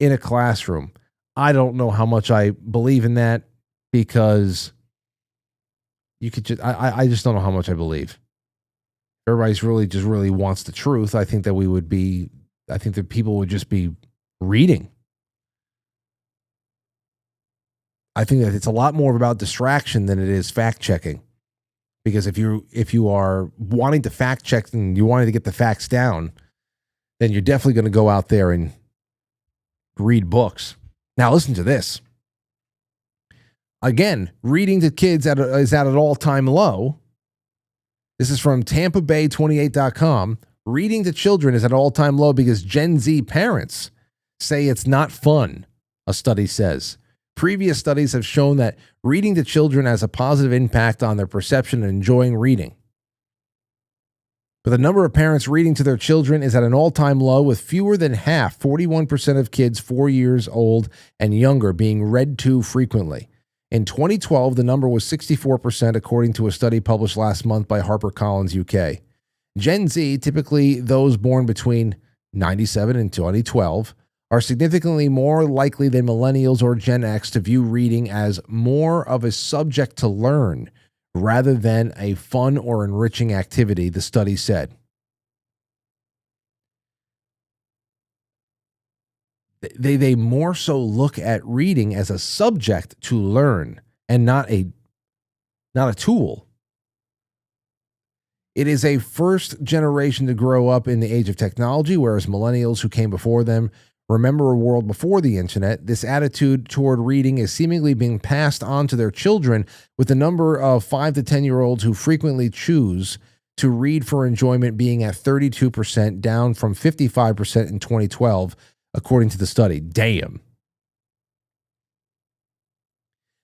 in a classroom. I don't know how much I believe in that, because you could just, I just don't know how much I believe. Everybody's really wants the truth. I think that people would just be reading. I think that it's a lot more about distraction than it is fact checking. Because if you are wanting to fact check and you wanting to get the facts down, then you're definitely going to go out there and read books. Now listen to this. Again, reading to kids is at an all-time low. This is from TampaBay28.com. Reading to children is at an all-time low because Gen Z parents say it's not fun, a study says. Previous studies have shown that reading to children has a positive impact on their perception and enjoying reading. But the number of parents reading to their children is at an all-time low, with fewer than half, 41% of kids 4 years old and younger, being read to frequently. In 2012, the number was 64%, according to a study published last month by HarperCollins UK. Gen Z, typically those born between 1997 and 2012, are significantly more likely than millennials or Gen X to view reading as more of a subject to learn rather than a fun or enriching activity, the study said. They more so look at reading as a subject to learn and not a tool. It is a first generation to grow up in the age of technology, whereas millennials who came before them remember a world before the internet. This attitude toward reading is seemingly being passed on to their children, with the number of 5 to 10-year-olds who frequently choose to read for enjoyment being at 32%, down from 55% in 2012, according to the study. Damn.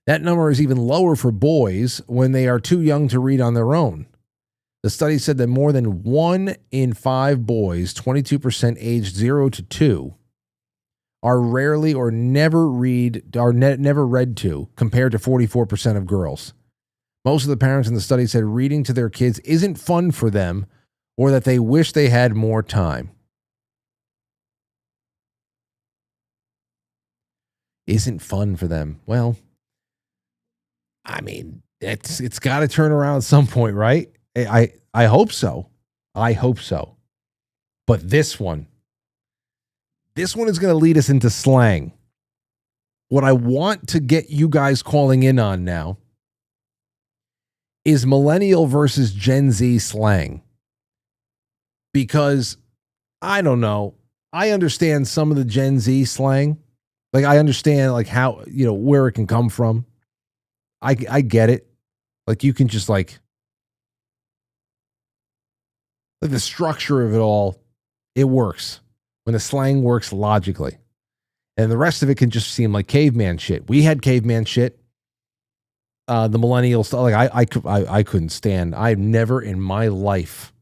That number is even lower for boys when they are too young to read on their own. The study said that more than 1 in 5 boys, 22% aged 0 to 2, are rarely or never read to, compared to 44% of girls. Most of the parents in the study said reading to their kids isn't fun for them, or that they wish they had more time. Isn't fun for them. Well, I mean, it's got to turn around at some point, right? I hope so. I hope so. But this one is going to lead us into slang. What I want to get you guys calling in on now is millennial versus Gen Z slang. Because, I don't know, I understand some of the Gen Z slang. Like, I understand, like, how, where it can come from. I get it. Like, you can just, like the structure of it all, it works. When the slang works logically. And the rest of it can just seem like caveman shit. We had caveman shit. The millennial stuff, like, I couldn't stand. I've never in my life,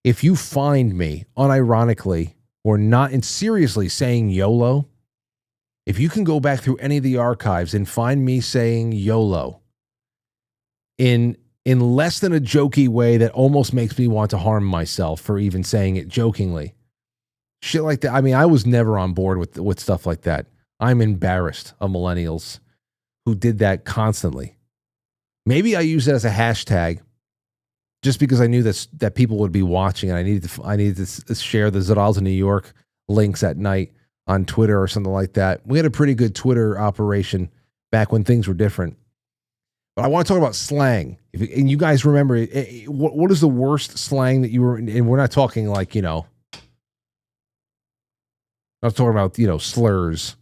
if you find me unironically or not and seriously saying YOLO, if you can go back through any of the archives and find me saying YOLO in less than a jokey way that almost makes me want to harm myself for even saying it jokingly, shit like that. I mean, I was never on board with stuff like that. I'm embarrassed of millennials who did that constantly. Maybe I used it as a hashtag just because I knew that people would be watching, and I needed to share the Zadals in New York links at night on Twitter or something like that. We had a pretty good Twitter operation back when things were different. But I want to talk about slang. And you guys remember, what is the worst slang that you were, and we're not talking like, I'm talking about, slurs.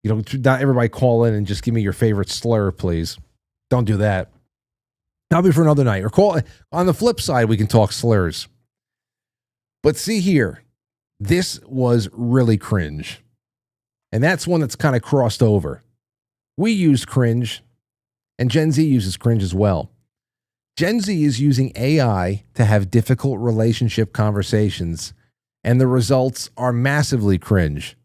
Not everybody call in and just give me your favorite slur, please. Don't do that. That'll be for another night. Or call on the flip side, we can talk slurs. But see here, this was really cringe. And that's one that's kind of crossed over. We use cringe, and Gen Z uses cringe as well. Gen Z is using AI to have difficult relationship conversations, and the results are massively cringe.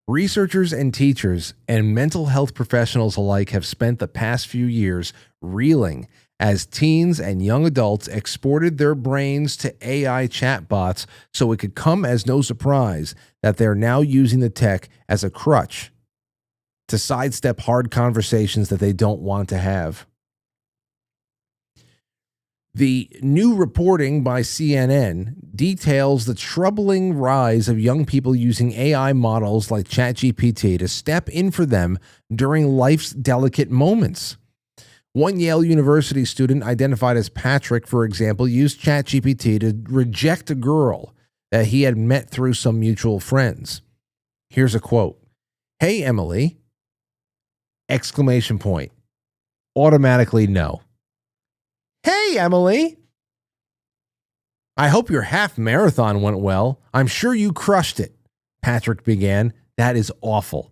Researchers and teachers and mental health professionals alike have spent the past few years reeling as teens and young adults exported their brains to AI chatbots, so it could come as no surprise that they're now using the tech as a crutch to sidestep hard conversations that they don't want to have. The new reporting by CNN details the troubling rise of young people using AI models like ChatGPT to step in for them during life's delicate moments. One Yale University student identified as Patrick, for example, used ChatGPT to reject a girl that he had met through some mutual friends. Here's a quote. "Hey, Emily!" Exclamation point. Automatically no. "Hey, Emily! I hope your half marathon went well. I'm sure you crushed it," Patrick began. "That is awful."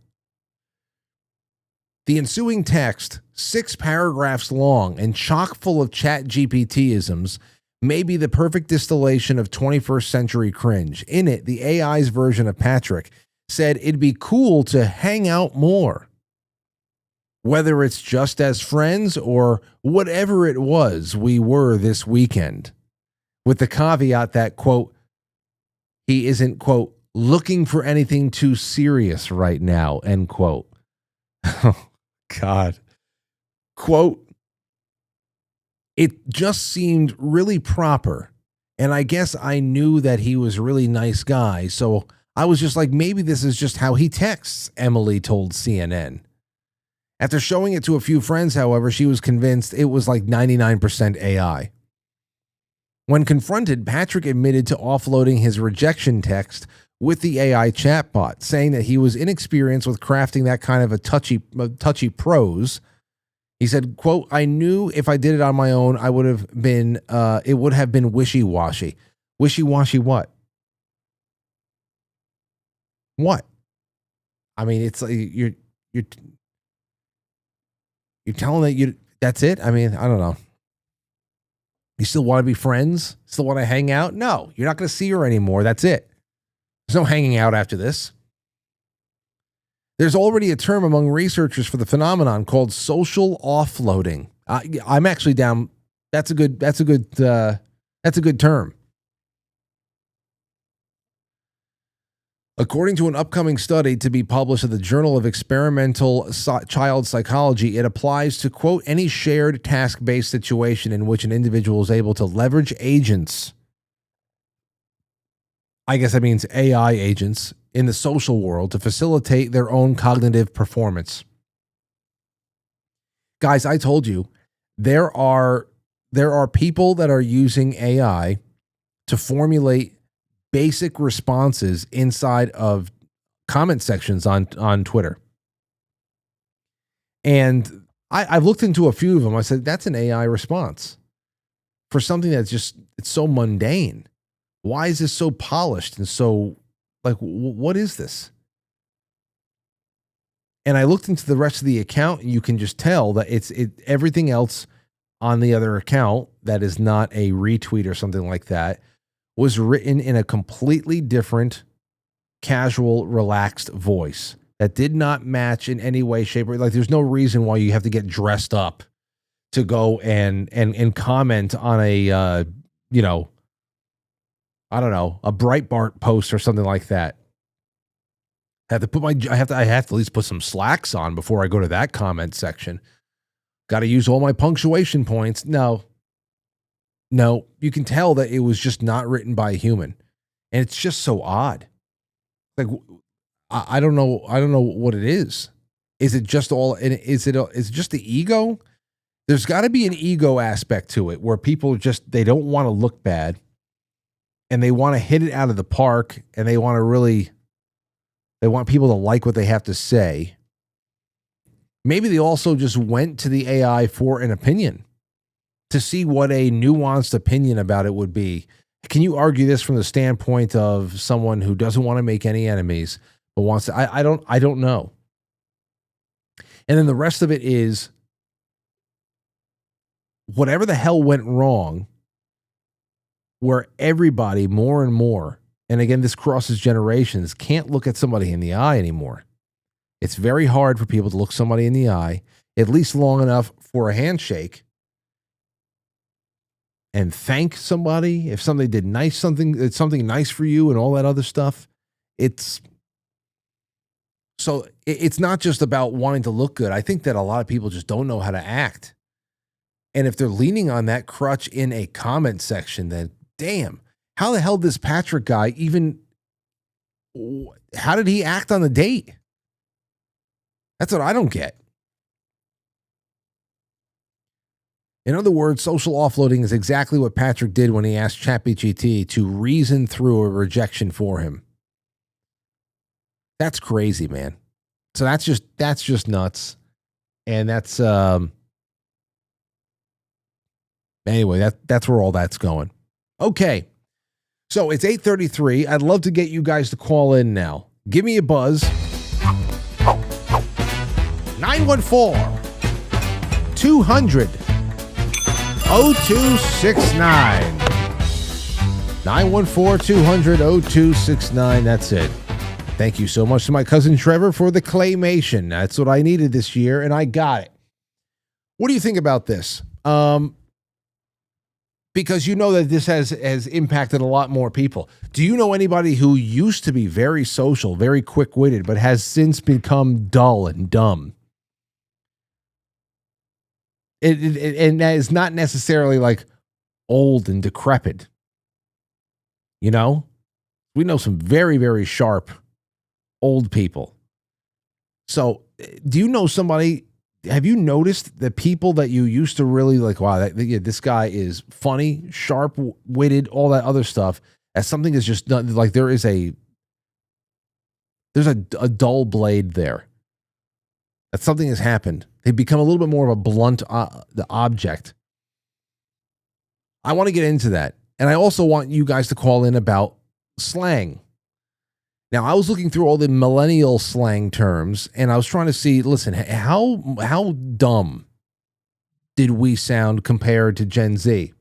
The ensuing text, 6 paragraphs long and chock full of ChatGPT-isms, may be the perfect distillation of 21st century cringe. In it, the AI's version of Patrick said it'd be cool to hang out more. Whether it's just as friends or whatever it was we were this weekend. With the caveat that, quote, he isn't, quote, looking for anything too serious right now, end quote. Oh, God. Quote, it just seemed really proper. And I guess I knew that he was a really nice guy. So I was just like, maybe this is just how he texts, Emily told CNN. After showing it to a few friends, however, she was convinced it was like 99% AI. When confronted, Patrick admitted to offloading his rejection text with the AI chatbot, saying that he was inexperienced with crafting that kind of a touchy prose. He said, quote, "I knew if I did it on my own, it would have been wishy-washy." Wishy-washy what? What? I mean, it's like you're telling that that's it? I mean, I don't know. You still want to be friends? Still want to hang out? No, you're not going to see her anymore. That's it. There's no hanging out after this. There's already a term among researchers for the phenomenon called social offloading. I'm actually down. That's a good term. According to an upcoming study to be published in the Journal of Experimental Child Psychology, it applies to, quote, any shared task-based situation in which an individual is able to leverage agents. I guess that means AI agents in the social world to facilitate their own cognitive performance. Guys, I told you, there are people that are using AI to formulate basic responses inside of comment sections on Twitter. And I've looked into a few of them. I said, that's an AI response for something that's just, it's so mundane. Why is this so polished and so, like, what is this? And I looked into the rest of the account, and you can just tell that it's everything else on the other account that is not a retweet or something like that was written in a completely different, casual, relaxed voice that did not match in any way, shape, or like there's no reason why you have to get dressed up to go and comment on a I don't know, a Breitbart post or something like that. I have to at least put some slacks on before I go to that comment section. Got to use all my punctuation points. No, you can tell that it was just not written by a human. And it's just so odd. Like, I don't know what it is. Is it just is it just the ego? There's got to be an ego aspect to it where people they don't want to look bad and they want to hit it out of the park and they want people to like what they have to say. Maybe they also just went to the AI for an opinion, to see what a nuanced opinion about it would be. Can you argue this from the standpoint of someone who doesn't want to make any enemies, but wants to? I don't know. And then the rest of it is whatever the hell went wrong, where everybody more and more, and again, this crosses generations, can't look at somebody in the eye anymore. It's very hard for people to look somebody in the eye, at least long enough for a handshake, and thank somebody if somebody did something nice for you and all that other stuff. It's not just about wanting to look good. I think that a lot of people just don't know how to act. And if they're leaning on that crutch in a comment section, then damn, how the hell did this Patrick guy how did he act on the date? That's what I don't get. In other words, social offloading is exactly what Patrick did when he asked ChatGPT to reason through a rejection for him. That's crazy, man. So that's just nuts. And that's anyway, that's where all that's going. Okay. So it's 8:33. I'd love to get you guys to call in now. Give me a buzz. 914-200-0269. 914-200-0269. That's it. Thank you so much to my cousin Trevor for the claymation. That's what I needed this year, and I got it. What do you think about this? Because you know that this has impacted a lot more people. Do you know anybody who used to be very social, very quick-witted, but has since become dull and dumb? And that is not necessarily like old and decrepit. You know? We know some very, very sharp old people. So, do you know somebody? Have you noticed the people that you used to really like, wow, this guy is funny, sharp-witted, all that other stuff, as something is just not, like there's a dull blade there. That something has happened. They've become a little bit more of a blunt object. I want to get into that. And I also want you guys to call in about slang. Now, I was looking through all the millennial slang terms, and I was trying to see, listen, how dumb did we sound compared to Gen Z?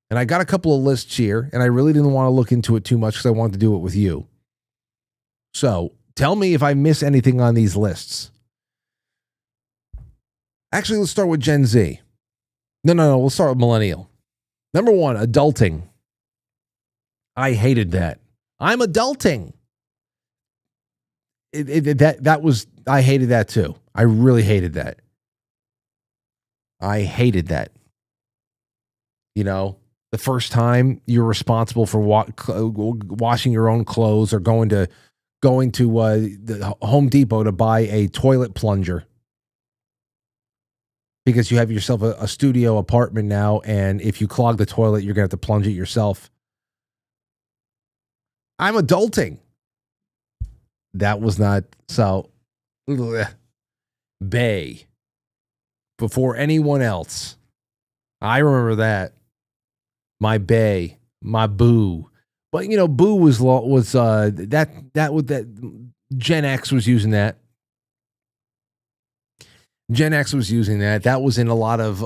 And I got a couple of lists here, and I really didn't want to look into it too much because I wanted to do it with you. So tell me if I miss anything on these lists. Actually, let's start with Gen Z. No, we'll start with millennial. Number 1, adulting. I hated that. I'm adulting. I hated that too. I really hated that. I hated that. You know, the first time you're responsible for washing your own clothes or going to the Home Depot to buy a toilet plunger because you have yourself a studio apartment now, and if you clog the toilet, you're going to have to plunge it yourself. I'm adulting. That was not so. Bay. Before anyone else. I remember that. My bay. My boo. But you know, boo was that Gen X was using that. Gen X was using that. That was in a lot of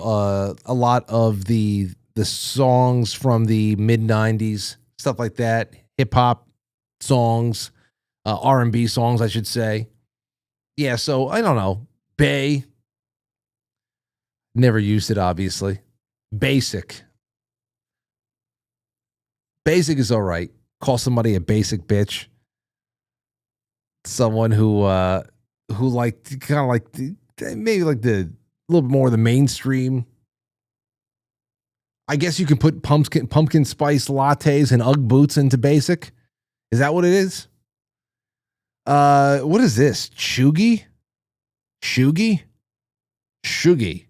the songs from the mid 90s, stuff like that. Hip hop songs. R&B songs, I should say. Yeah, so I don't know. Bay. Never used it, obviously. Basic. Basic is all right. Call somebody a basic bitch. Someone who like kind of like maybe like the a little bit more of the mainstream. I guess you can put pumpkin spice lattes and Ugg boots into basic. Is that what it is? What is this? Chuggy? Shuggy? Shuggy.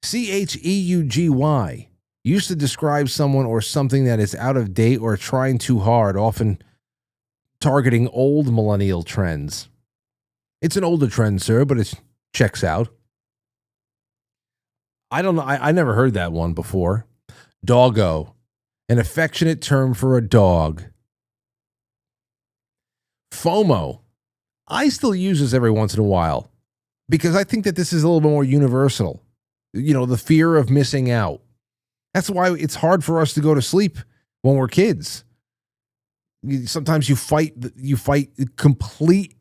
Cheugy. Used to describe someone or something that is out of date or trying too hard, often targeting old millennial trends. It's an older trend, sir, but it checks out. I don't know. I never heard that one before. Doggo. An affectionate term for a dog. FOMO. I still use this every once in a while. because I think that this is a little bit more universal. The fear of missing out. That's why it's hard for us to go to sleep when we're kids. Sometimes you fight complete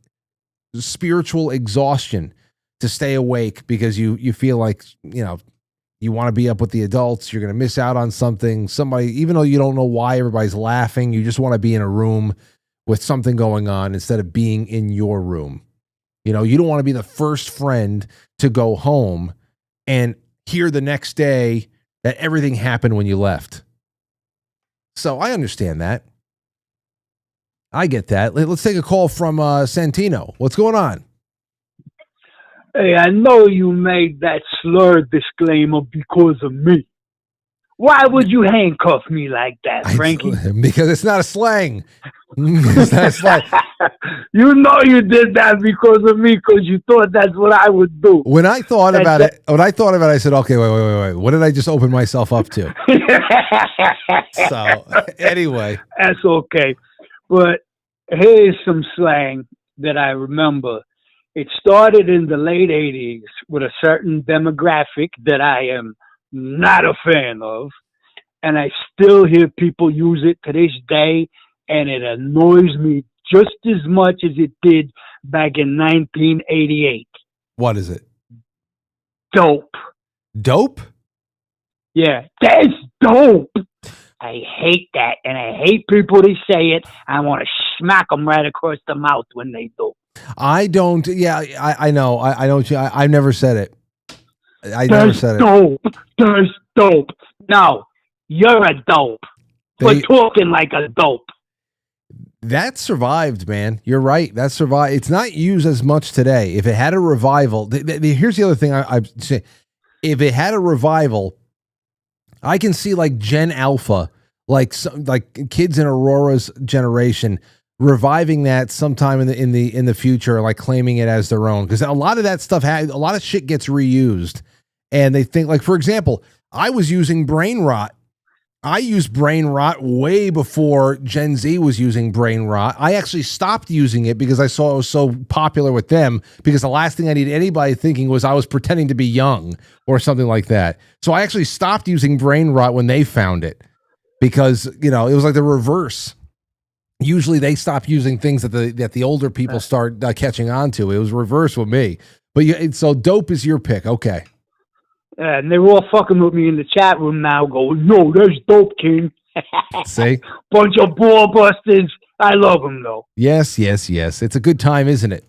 spiritual exhaustion to stay awake because you feel like, you want to be up with the adults. You're going to miss out on something. Somebody, even though you don't know why everybody's laughing, you just want to be in a room with something going on instead of being in your room. You don't want to be the first friend to go home and hear the next day that everything happened when you left. So I understand that. I get that. Let's take a call from Santino. What's going on? Hey, I know you made that slur disclaimer because of me. Why would you handcuff me like that, Frankie? Because it's not a slang. It's not a slang. You know you did that because of me, because you thought that's what I would do. When I thought about it, I said, okay, wait. What did I just open myself up to? So, anyway. That's okay. But here's some slang that I remember. It started in the late 80s with a certain demographic that I am not a fan of, and I still hear people use it to this day, and it annoys me just as much as it did back in 1988. What is it? Dope. Dope? Yeah, that's dope. I hate that, and I hate people that say it. I want to smack them right across the mouth when they do. I don't. Yeah, I know. I know. I've never said it. Never said dope. That's dope. No, you're a dope. For talking like a dope. That survived, man. You're right. That survived. It's not used as much today. If it had a revival, here's the other thing I'd say. If it had a revival, I can see like Gen Alpha, like kids in Aurora's generation, reviving that sometime in the future, like claiming it as their own, because a lot of that stuff a lot of shit gets reused, and they think, like, for example, I was using brain rot. I used brain rot way before Gen Z was using brain rot. I actually stopped using it because I saw it was so popular with them, because the last thing I needed anybody thinking was I was pretending to be young or something like that. So I actually stopped using brain rot when they found it, because it was like the reverse. Usually they stop using things that the older people start catching on to. It was reverse with me. But so dope is your pick. Okay. And they were all fucking with me in the chat room now, going, no, there's dope, King. See? Bunch of ball busters. I love them, though. Yes. It's a good time, isn't it?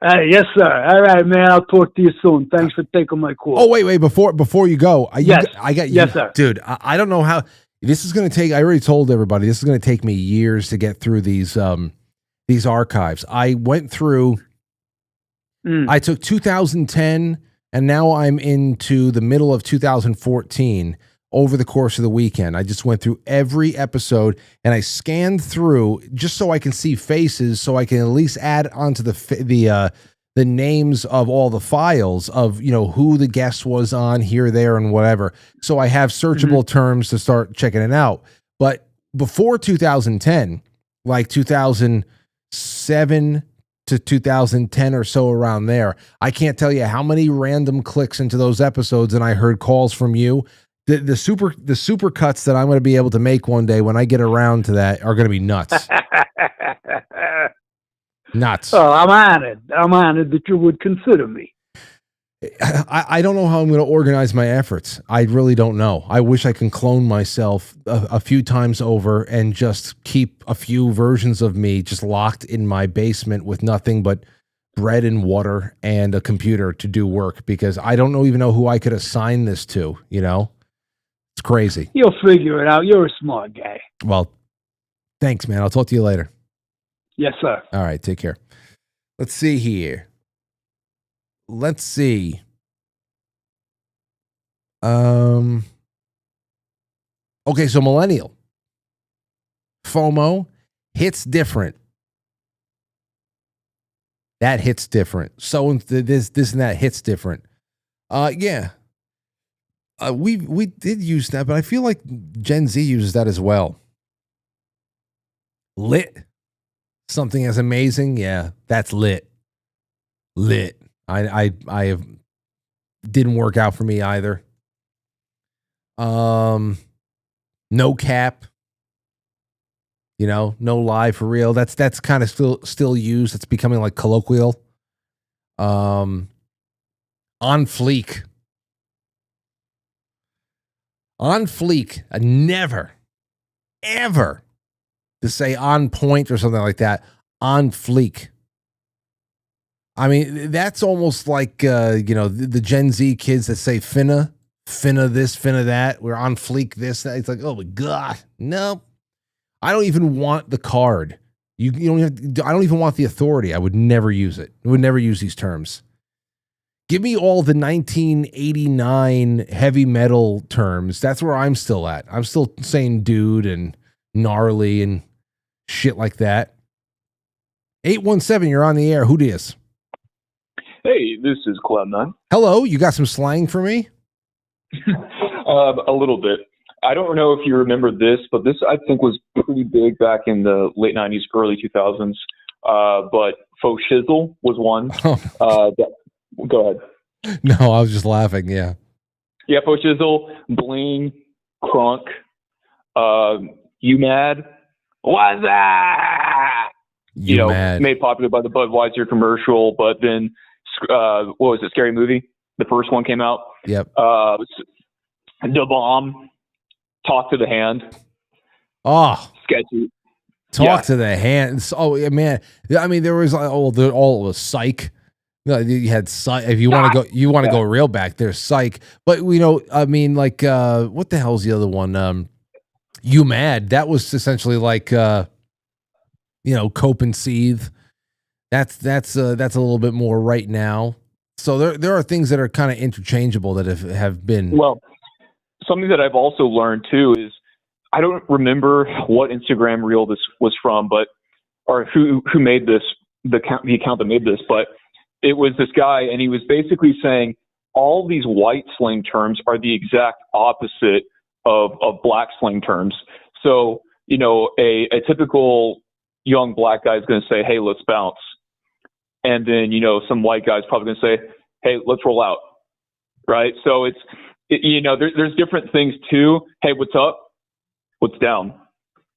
Yes, sir. All right, man. I'll talk to you soon. Thanks for taking my call. Oh, wait. Before you go, I got you. Yes, sir. Dude, I don't know how. This is going to take, I already told everybody, this is going to take me years to get through these archives. I went through, I took 2010, and now I'm into the middle of 2014 over the course of the weekend. I just went through every episode, and I scanned through just so I can see faces, so I can at least add onto the names of all the files of, who the guest was on here, there, and whatever. So I have searchable terms to start checking it out. But before 2010, like 2007 to 2010 or so, around there, I can't tell you how many random clicks into those episodes, and I heard calls from you. The super cuts that I'm going to be able to make one day when I get around to that are going to be nuts. Nuts. Oh, I'm honored. I'm honored that you would consider me. I don't know how I'm going to organize my efforts. I really don't know. I wish I can clone myself a few times over and just keep a few versions of me just locked in my basement with nothing but bread and water and a computer to do work, because I don't even know who I could assign this to, It's crazy. You'll figure it out. You're a smart guy. Well, thanks, man. I'll talk to you later. Yes, sir. All right, take care. Let's see here. Let's see. Okay, so Millennial. FOMO hits different. That hits different. So this and that hits different. Yeah. We did use that, but I feel like Gen Z uses that as well. Lit. Something as amazing. Yeah, that's lit. Lit. I have didn't work out for me either. No cap. You know, no lie for real. That's kind of still used. It's becoming like colloquial. On fleek. On fleek. Never, ever to say on point or something like that. On fleek. I mean, that's almost like, you know, the Gen Z kids that say finna this, finna that. We're on fleek this, that. It's like, oh my God. No. I don't even want the card. You don't even, I don't even want the authority. I would never use it. I would never use these terms. Give me all the 1989 heavy metal terms. That's where I'm still at. I'm still saying dude and gnarly and shit like that. 817, you're on the air. Who dis? Hey, this is Cloud9. Hello, you got some slang for me? A little bit. I don't know if you remember this, but this I think was pretty big back in the late 90s, early 2000s. But faux shizzle was one. Go ahead. No, I was just laughing, yeah. Yeah, faux shizzle, bling, crunk, you mad? What's that? You know, mad. Made popular by the Budweiser commercial, but then, what was it, Scary Movie? The first one came out. Yep. The bomb. Talk to the hand. Oh, sketchy. Talk to the hand. Oh man, I mean there was all was psych. You had psych. If you want to go, go real back. There's psych. But you know, I mean, like what the hell's the other one? You mad? That was essentially like you know, cope and seethe. That's a little bit more right now. So there are things that are kind of interchangeable that have been well. Something that I've also learned too is I don't remember what Instagram reel this was from, but or who made this the account that made this, but it was this guy and he was basically saying all these white slang terms are the exact opposite of black slang terms. So you know a typical young black guy is going to say, "Hey, let's bounce," and then you know some white guy is probably going to say, "Hey, let's roll out," right? So you know, there's different things too. Hey, what's up? What's down?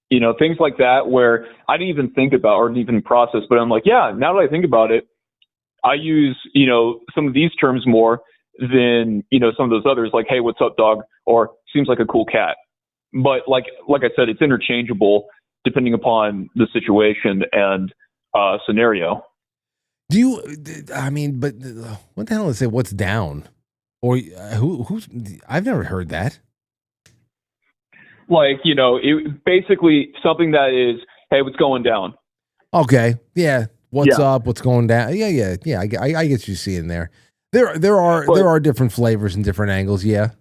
You know, things like that where I didn't even think about or didn't even process, but I'm like, yeah, now that I think about it, I use, you know, some of these terms more than, you know, some of those others like, hey, what's up, dog? Or seems like a cool cat. But like I said, it's interchangeable depending upon the situation and scenario. Do you, I mean, but what the hell is it? What's down? Or who's? I've never heard that. Like, you know, it basically something that is, hey, what's going down? Okay, yeah. What's up? What's going down? Yeah. I get you seeing there. There are different flavors and different angles. Yeah.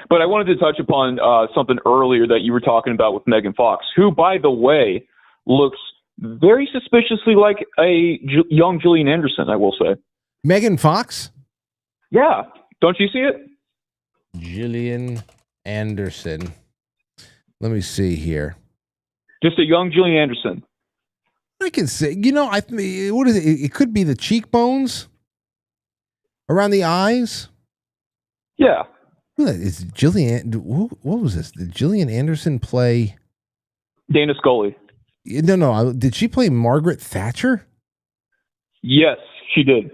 But I wanted to touch upon something earlier that you were talking about with Megan Fox, who, by the way, looks very suspiciously like a young Gillian Anderson. I will say. Megan Fox. Yeah. Don't you see it? Gillian Anderson. Let me see here. Just a young Gillian Anderson. I can see. You know, what is it? It could be the cheekbones around the eyes. Yeah. It's Gillian. What was this? Did Gillian Anderson play Dana Scully? No. Did she play Margaret Thatcher? Yes, she did.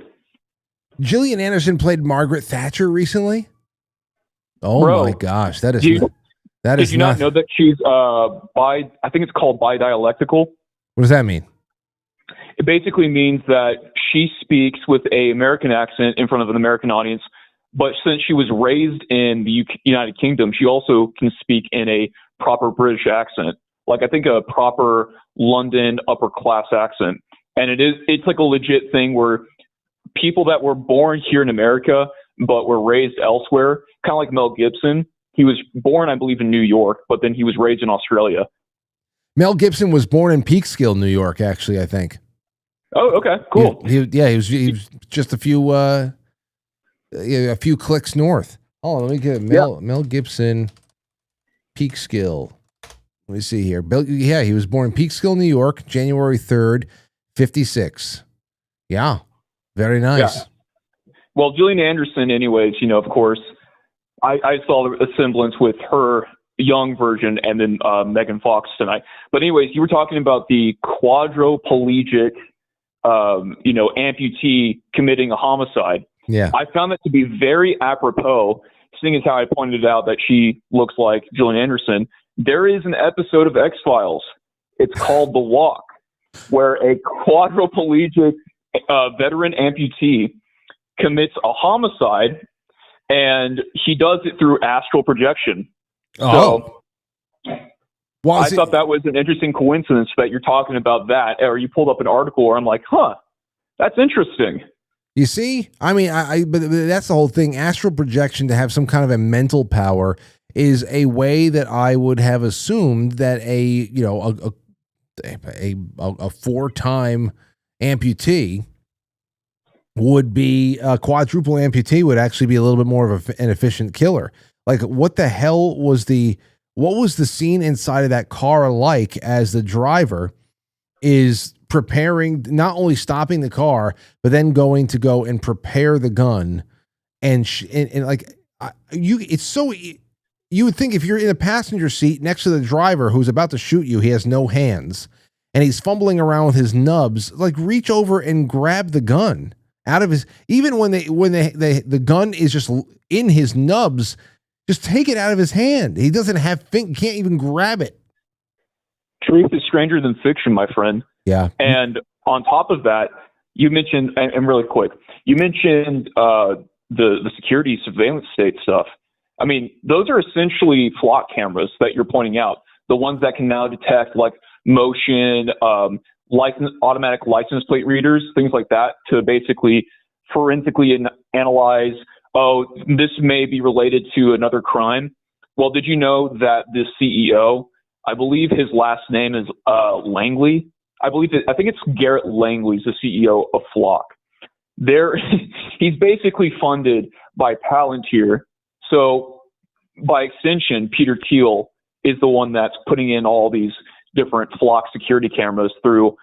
Gillian Anderson played Margaret Thatcher recently. Oh Bro, my gosh, that is did you not know that she's I think it's called bidialectical. What does that mean? It basically means that she speaks with an American accent in front of an American audience, but since she was raised in the United Kingdom, she also can speak in a proper British accent, like I think a proper London upper class accent. And it's like a legit thing where people that were born here in America but were raised elsewhere, kind of like Mel Gibson. He was born, I believe, in New York, but then he was raised in Australia. Mel Gibson was born in Peekskill, New York, actually, I think. Oh, okay, cool. He was just a few clicks north. Oh, let me get Mel Gibson, Peekskill. Let me see here. Yeah, he was born in Peekskill, New York, January 3rd, 1956. Yeah, very nice. Well, Gillian Anderson, anyways, of course, I saw a semblance with her young version and then Megan Fox tonight. But anyways, you were talking about the quadriplegic, amputee committing a homicide. Yeah. I found that to be very apropos, seeing as how I pointed out that she looks like Gillian Anderson. There is an episode of X-Files. It's called The Walk, where a quadriplegic veteran amputee commits a homicide, and he does it through astral projection. Oh. So I thought that was an interesting coincidence that you're talking about that, or you pulled up an article where I'm like, that's interesting. You see, I mean, but that's the whole thing. Astral projection, to have some kind of a mental power, is a way that I would have assumed that a 4-time amputee would be a quadruple amputee, would actually be a little bit more of an efficient killer. Like, what the hell was what was the scene inside of that car like as the driver is preparing, not only stopping the car, but then going to go and prepare the gun, it's so. You would think if you're in a passenger seat next to the driver who's about to shoot you, he has no hands and he's fumbling around with his nubs, like, reach over and grab the gun out of his, even when the gun is just in his nubs, just take it out of his hand. He doesn't can't even grab it. Truth is stranger than fiction, my friend. Yeah. And on top of that, you mentioned, and really quick, you mentioned the security surveillance state stuff. I mean, those are essentially flock cameras that you're pointing out. The ones that can now detect like motion, automatic license plate readers, things like that, to basically forensically analyze, this may be related to another crime. Well, did you know that the CEO, I believe his last name is Langley. I think it's Garrett Langley's the CEO of Flock. He's basically funded by Palantir. So by extension, Peter Thiel is the one that's putting in all these different Flock security cameras through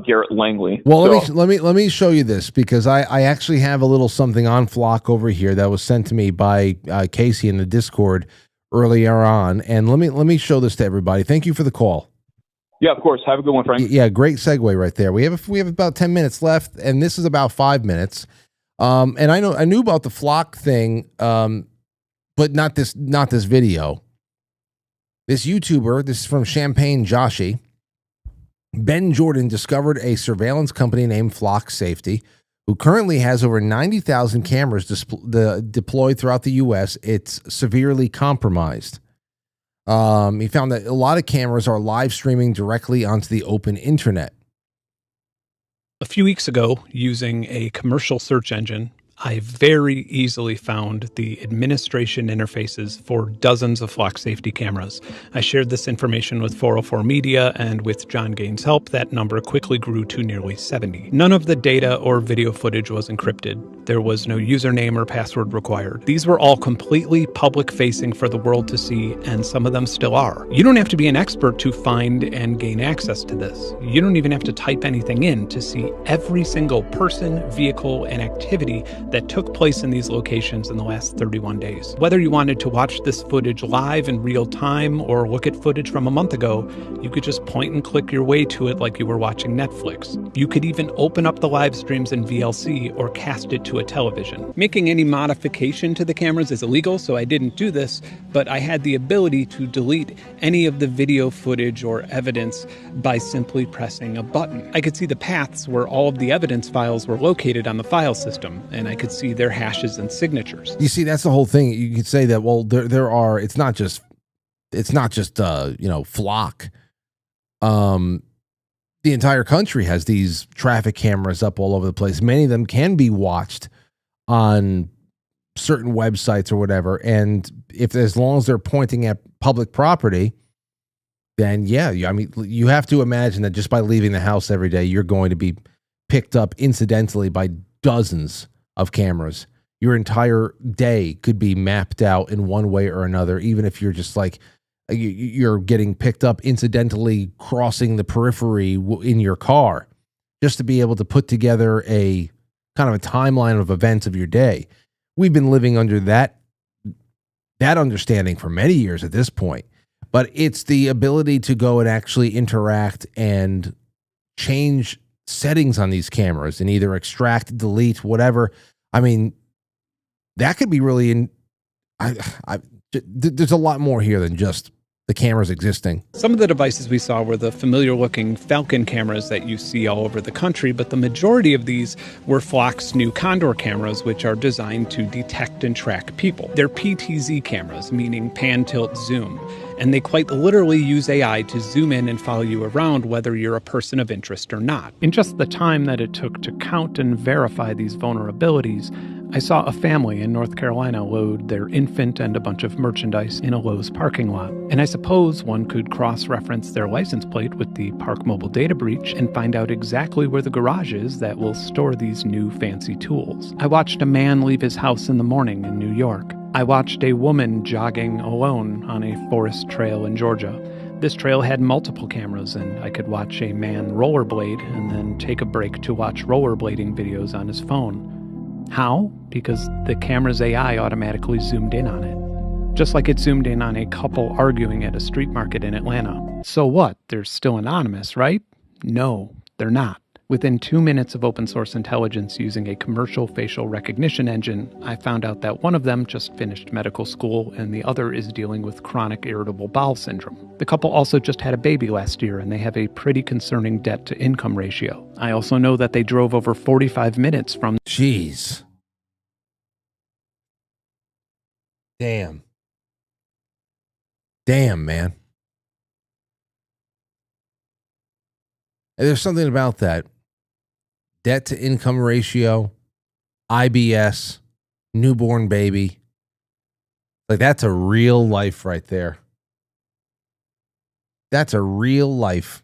Garrett Langley. Well, let me show you this, because I actually have a little something on Flock over here that was sent to me by Casey in the Discord earlier on, and let me show this to everybody. Thank you for the call. Yeah, of course. Have a good one, Frank. Yeah, great segue right there. We have about 10 minutes left, and this is about 5 minutes. And I knew about the Flock thing, but not this video. This YouTuber, this is from Champagne Joshi. Ben Jordan discovered a surveillance company named Flock Safety, who currently has over 90,000 cameras deployed throughout the U.S. It's severely compromised. He found that a lot of cameras are live streaming directly onto the open internet. A few weeks ago, using a commercial search engine, I very easily found the administration interfaces for dozens of Flock Safety cameras. I shared this information with 404 Media, and with John Gaines' help, that number quickly grew to nearly 70. None of the data or video footage was encrypted. There was no username or password required. These were all completely public-facing for the world to see, and some of them still are. You don't have to be an expert to find and gain access to this. You don't even have to type anything in to see every single person, vehicle, and activity that took place in these locations in the last 31 days. Whether you wanted to watch this footage live in real time or look at footage from a month ago, you could just point and click your way to it like you were watching Netflix. You could even open up the live streams in VLC or cast it to a television. Making any modification to the cameras is illegal, so I didn't do this, but I had the ability to delete any of the video footage or evidence by simply pressing a button. I could see the paths where all of the evidence files were located on the file system, and I could see their hashes and signatures. You see, that's the whole thing. You could say that, well, there are, it's not just Flock. The entire country has these traffic cameras up all over the place. Many of them can be watched on certain websites or whatever. And as long as they're pointing at public property, then yeah, I mean, you have to imagine that just by leaving the house every day, you're going to be picked up incidentally by dozens of cameras. Your entire day could be mapped out in one way or another, even if you're just like, you're getting picked up incidentally crossing the periphery in your car, just to be able to put together a kind of a timeline of events of your day. We've been living under that understanding for many years at this point. But it's the ability to go and actually interact and change settings on these cameras and either extract, delete, whatever. I mean, that could be really there's a lot more here than just the cameras existing. Some of the devices we saw were the familiar looking Falcon cameras that you see all over the country, but the majority of these were Flock's new Condor cameras, which are designed to detect and track people. They're PTZ cameras, meaning pan, tilt, zoom, and they quite literally use AI to zoom in and follow you around whether you're a person of interest or not. In just the time that it took to count and verify these vulnerabilities, I saw a family in North Carolina load their infant and a bunch of merchandise in a Lowe's parking lot. And I suppose one could cross-reference their license plate with the Park Mobile data breach and find out exactly where the garage is that will store these new fancy tools. I watched a man leave his house in the morning in New York. I watched a woman jogging alone on a forest trail in Georgia. This trail had multiple cameras, and I could watch a man rollerblade and then take a break to watch rollerblading videos on his phone. How? Because the camera's AI automatically zoomed in on it. Just like it zoomed in on a couple arguing at a street market in Atlanta. So what? They're still anonymous, right? No, they're not. Within 2 minutes of open source intelligence using a commercial facial recognition engine, I found out that one of them just finished medical school and the other is dealing with chronic irritable bowel syndrome. The couple also just had a baby last year and they have a pretty concerning debt to income ratio. I also know that they drove over 45 minutes from... Jeez. Damn. Damn, man. And there's something about that. Debt to income ratio, IBS, newborn baby. Like, that's a real life right there. That's a real life.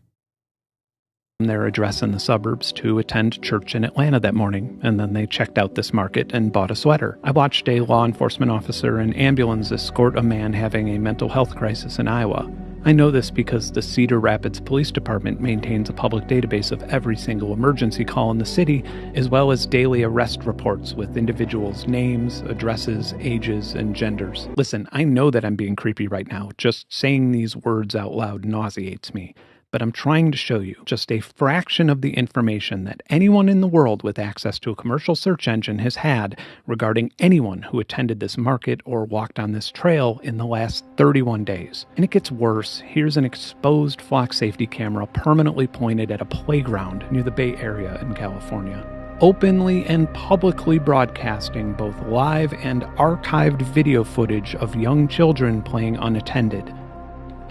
Their address in the suburbs to attend church in Atlanta that morning, and then they checked out this market and bought a sweater. I watched a law enforcement officer in ambulance escort a man having a mental health crisis in Iowa. I know this because the Cedar Rapids Police Department maintains a public database of every single emergency call in the city, as well as daily arrest reports with individuals' names, addresses, ages, and genders. Listen, I know that I'm being creepy right now. Just saying these words out loud nauseates me. But I'm trying to show you just a fraction of the information that anyone in the world with access to a commercial search engine has had regarding anyone who attended this market or walked on this trail in the last 31 days. And it gets worse. Here's an exposed flock safety camera permanently pointed at a playground near the Bay Area in California, openly and publicly broadcasting both live and archived video footage of young children playing unattended.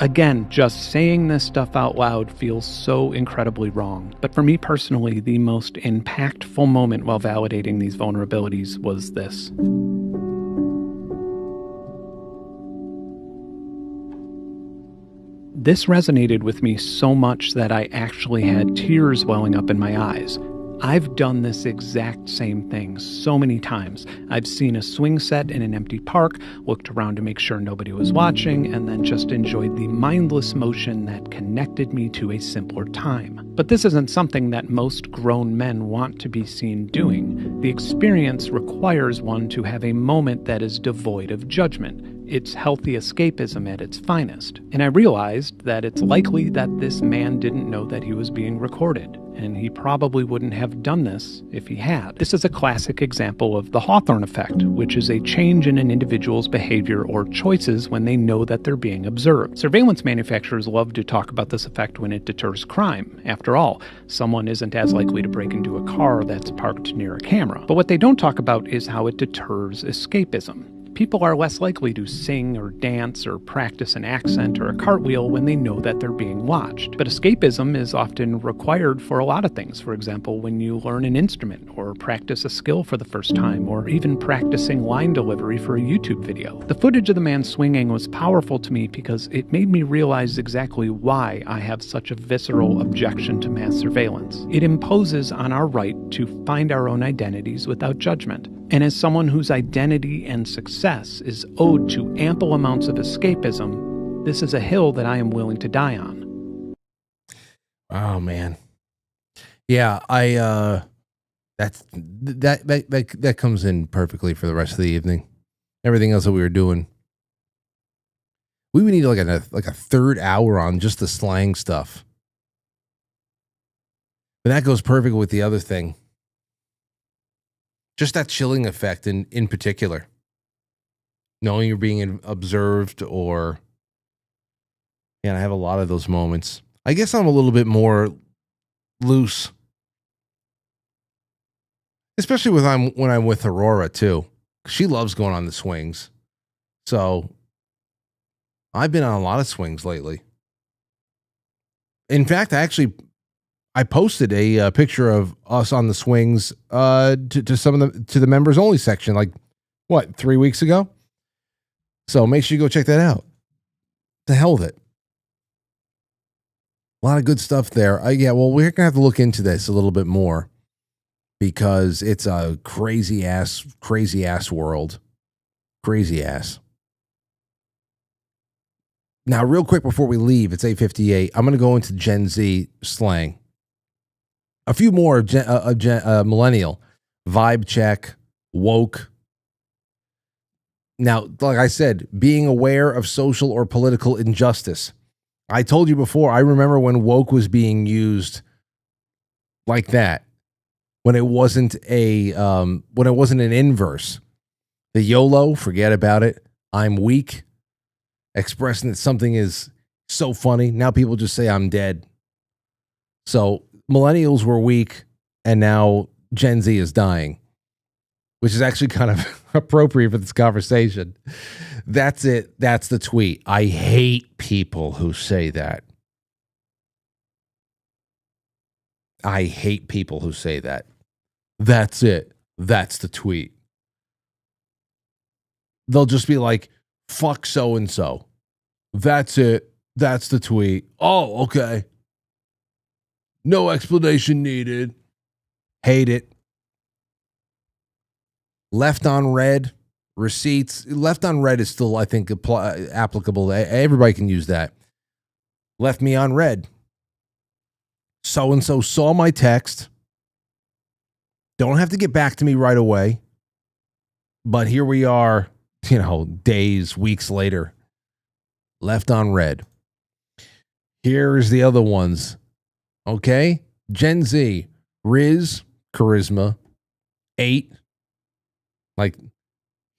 Again, just saying this stuff out loud feels so incredibly wrong. But for me personally, the most impactful moment while validating these vulnerabilities was this. This resonated with me so much that I actually had tears welling up in my eyes. I've done this exact same thing so many times. I've seen a swing set in an empty park, looked around to make sure nobody was watching, and then just enjoyed the mindless motion that connected me to a simpler time. But this isn't something that most grown men want to be seen doing. The experience requires one to have a moment that is devoid of judgment. It's healthy escapism at its finest. And I realized that it's likely that this man didn't know that he was being recorded, and he probably wouldn't have done this if he had. This is a classic example of the Hawthorne effect, which is a change in an individual's behavior or choices when they know that they're being observed. Surveillance manufacturers love to talk about this effect when it deters crime. After all, someone isn't as likely to break into a car that's parked near a camera. But what they don't talk about is how it deters escapism. People are less likely to sing or dance or practice an accent or a cartwheel when they know that they're being watched. But escapism is often required for a lot of things. For example, when you learn an instrument or practice a skill for the first time, or even practicing line delivery for a YouTube video. The footage of the man swinging was powerful to me because it made me realize exactly why I have such a visceral objection to mass surveillance. It imposes on our right to find our own identities without judgment. And as someone whose identity and success is owed to ample amounts of escapism, this is a hill that I am willing to die on. Oh, man. Yeah, That comes in perfectly for the rest of the evening. Everything else that we were doing, we would need like a third hour on just the slang stuff. But that goes perfect with the other thing. Just that chilling effect in particular. Knowing you're being observed, or I have a lot of those moments. I guess I'm a little bit more loose. Especially when I'm with Aurora too. She loves going on the swings. So I've been on a lot of swings lately. In fact, I posted a picture of us on the swings to the members only section, like 3 weeks ago. So make sure you go check that out. The hell with it. A lot of good stuff there. Well, we're gonna have to look into this a little bit more, because it's a crazy ass world. Crazy ass. Now, real quick before we leave, it's 8:58. I'm going to go into Gen Z slang. A few more of millennial. Vibe check. Woke. Now, like I said, being aware of social or political injustice. I told you before, I remember when woke was being used like that. When it wasn't an inverse. The YOLO, forget about it. I'm weak. Expressing that something is so funny. Now people just say I'm dead. So millennials were weak, and now Gen Z is dying, which is actually kind of appropriate for this conversation. That's it. That's the tweet. I hate people who say that. I hate people who say that. That's it. That's the tweet. They'll just be like, fuck so-and-so. That's it. That's the tweet. Oh, okay. No explanation needed. Hate it. Left on red. Receipts. Left on red is still, I think, applicable. Everybody can use that. Left me on red. So-and-so saw my text. Don't have to get back to me right away. But here we are, days, weeks later. Left on red. Here's the other ones. Okay? Gen Z. Riz, charisma. 8. Like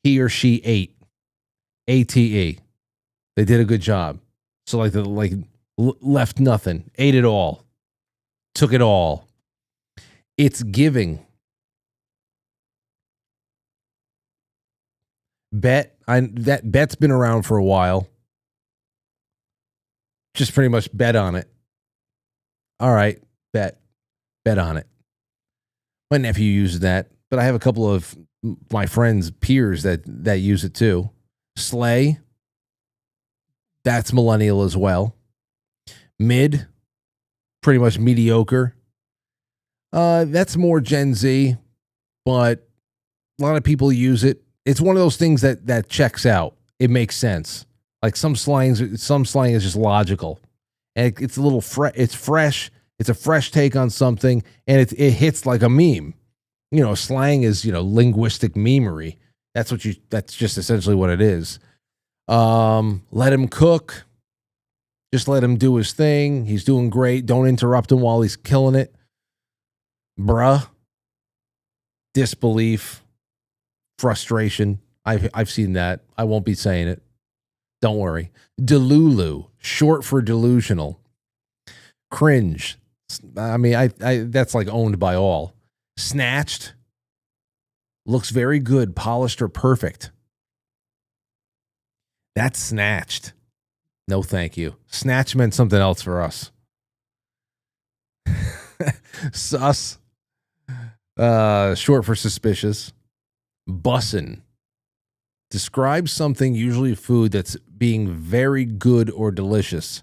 he or she ate. ATE. They did a good job. So left nothing. Ate it all. Took it all. It's giving. Bet. That bet's been around for a while. Just pretty much bet on it. All right, bet on it. My nephew uses that, but I have a couple of my friends, peers that use it too. Slay. That's millennial as well. Mid. Pretty much mediocre. That's more Gen Z, but a lot of people use it. It's one of those things that checks out. It makes sense. Like some slang is just logical, and it's a little it's fresh. It's a fresh take on something, and it hits like a meme. Slang is linguistic memery. That's just essentially what it is. Let him cook. Just let him do his thing. He's doing great. Don't interrupt him while he's killing it. Bruh. Disbelief. Frustration. I've seen that. I won't be saying it. Don't worry. Delulu. Short for delusional. Cringe. I mean, that's like owned by all. Snatched. Looks very good. Polished or perfect. That's snatched. No, thank you. Snatch meant something else for us. Sus. Short for suspicious. Bussin'. Describes something, usually food, that's being very good or delicious.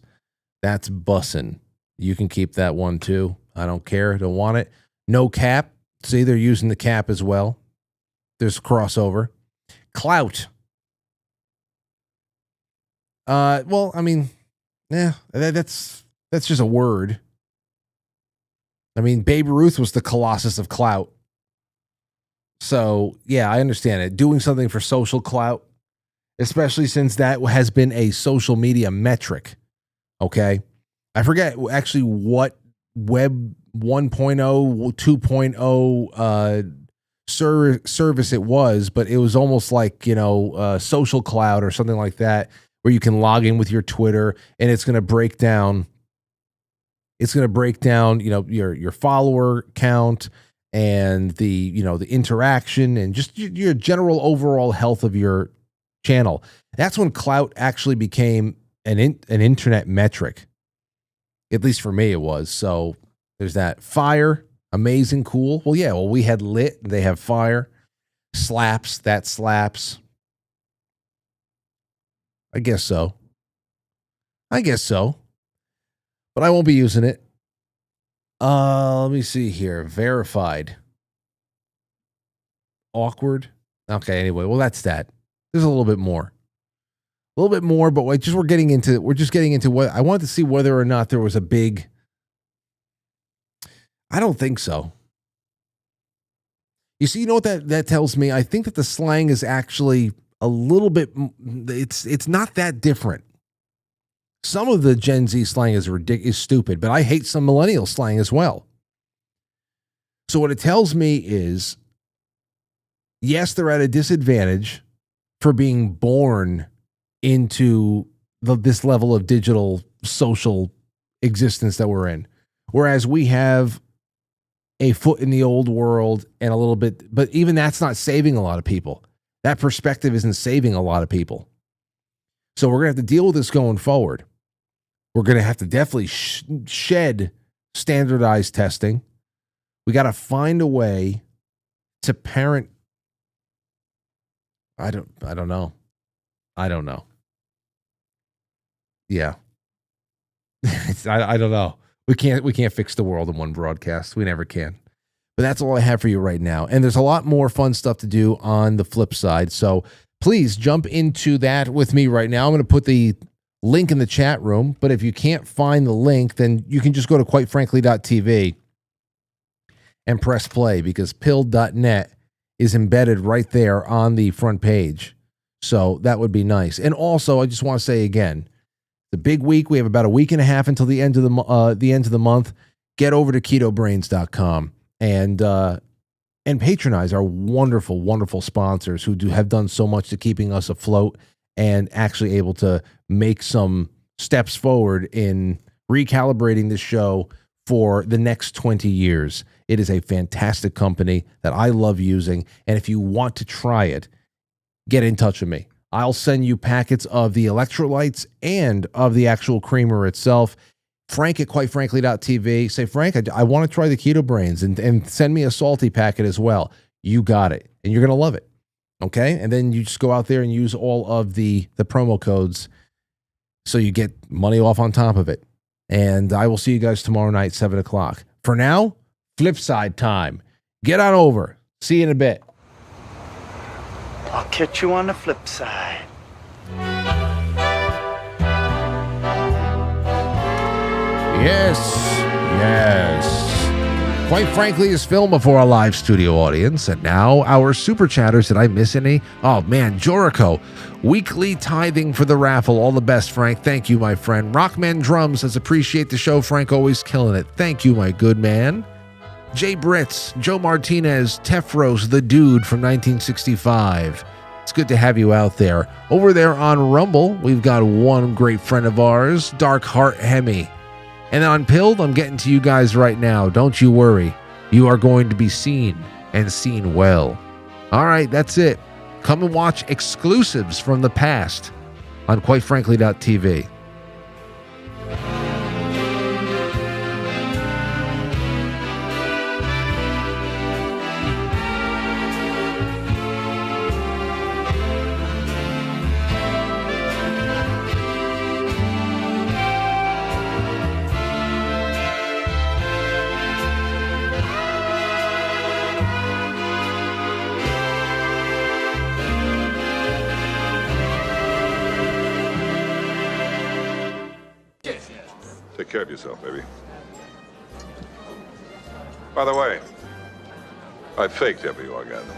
That's bussin'. You can keep that one too. I don't care. Don't want it. No cap. See, they're using the cap as well. There's crossover. Clout. Well, I mean, that's just a word. I mean, Babe Ruth was the Colossus of clout. So, yeah, I understand it. Doing something for social clout, especially since that has been a social media metric. Okay. I forget actually what Web 1.0, 2.0 service it was, but it was almost like, Social Cloud or something like that, where you can log in with your Twitter and it's going to break down. It's going to break down, your follower count and the interaction and just your general overall health of your channel. That's when clout actually became an internet metric. At least for me, it was. So there's that. Fire, amazing, cool. Well, yeah. Well, we had lit. They have fire. Slaps, that slaps. I guess so. But I won't be using it. Let me see here. Verified. Awkward. Okay, anyway. Well, that's that. There's a little bit more. But we're just getting into what I wanted to see whether or not there was a big. I don't think so. You see, you know what that tells me? I think that the slang is actually a little bit. It's not that different. Some of the Gen Z slang is stupid, but I hate some millennial slang as well. So what it tells me is, yes, they're at a disadvantage for being born into this level of digital social existence that we're in. Whereas we have a foot in the old world and a little bit, but even that's not saving a lot of people. That perspective isn't saving a lot of people. So we're going to have to deal with this going forward. We're going to have to definitely shed standardized testing. We got to find a way to parent. I don't know. Yeah. I don't know. We can't fix the world in one broadcast. We never can. But that's all I have for you right now. And there's a lot more fun stuff to do on the flip side. So please jump into that with me right now. I'm going to put the link in the chat room. But if you can't find the link, then you can just go to quitefrankly.tv and press play, because pilled.net is embedded right there on the front page. So that would be nice. And also, I just want to say again, the big week. We have about a week and a half until the end of the month. Get over to ketobrainz.com and patronize our wonderful, wonderful sponsors who have done so much to keeping us afloat and actually able to make some steps forward in recalibrating the show for the next 20 years. It is a fantastic company that I love using. And if you want to try it, get in touch with me. I'll send you packets of the electrolytes and of the actual creamer itself. Frank at quitefrankly.tv. Say, Frank, I want to try the Keto Brainz, and send me a salty packet as well. You got it. And you're going to love it. Okay? And then you just go out there and use all of the promo codes so you get money off on top of it. And I will see you guys tomorrow night, 7 o'clock. For now, flip side time. Get on over. See you in a bit. I'll catch you on the flip side. Yes. Quite frankly, is filmed before a live studio audience. And now, our super chatters. Did I miss any? Oh, man, Joricho. Weekly tithing for the raffle. All the best, Frank. Thank you, my friend. Rockman Drums says, appreciate the show, Frank. Always killing it. Thank you, my good man. Jay Britz, Joe Martinez, Tefros, the dude from 1965. It's good to have you out there. Over there on Rumble, we've got one great friend of ours, Dark Heart Hemi. And on Pilled, I'm getting to you guys right now. Don't you worry. You are going to be seen, and seen well. All right, that's it. Come and watch exclusives from the past on quitefrankly.tv. Take care of yourself, baby. By the way, I faked every orgasm.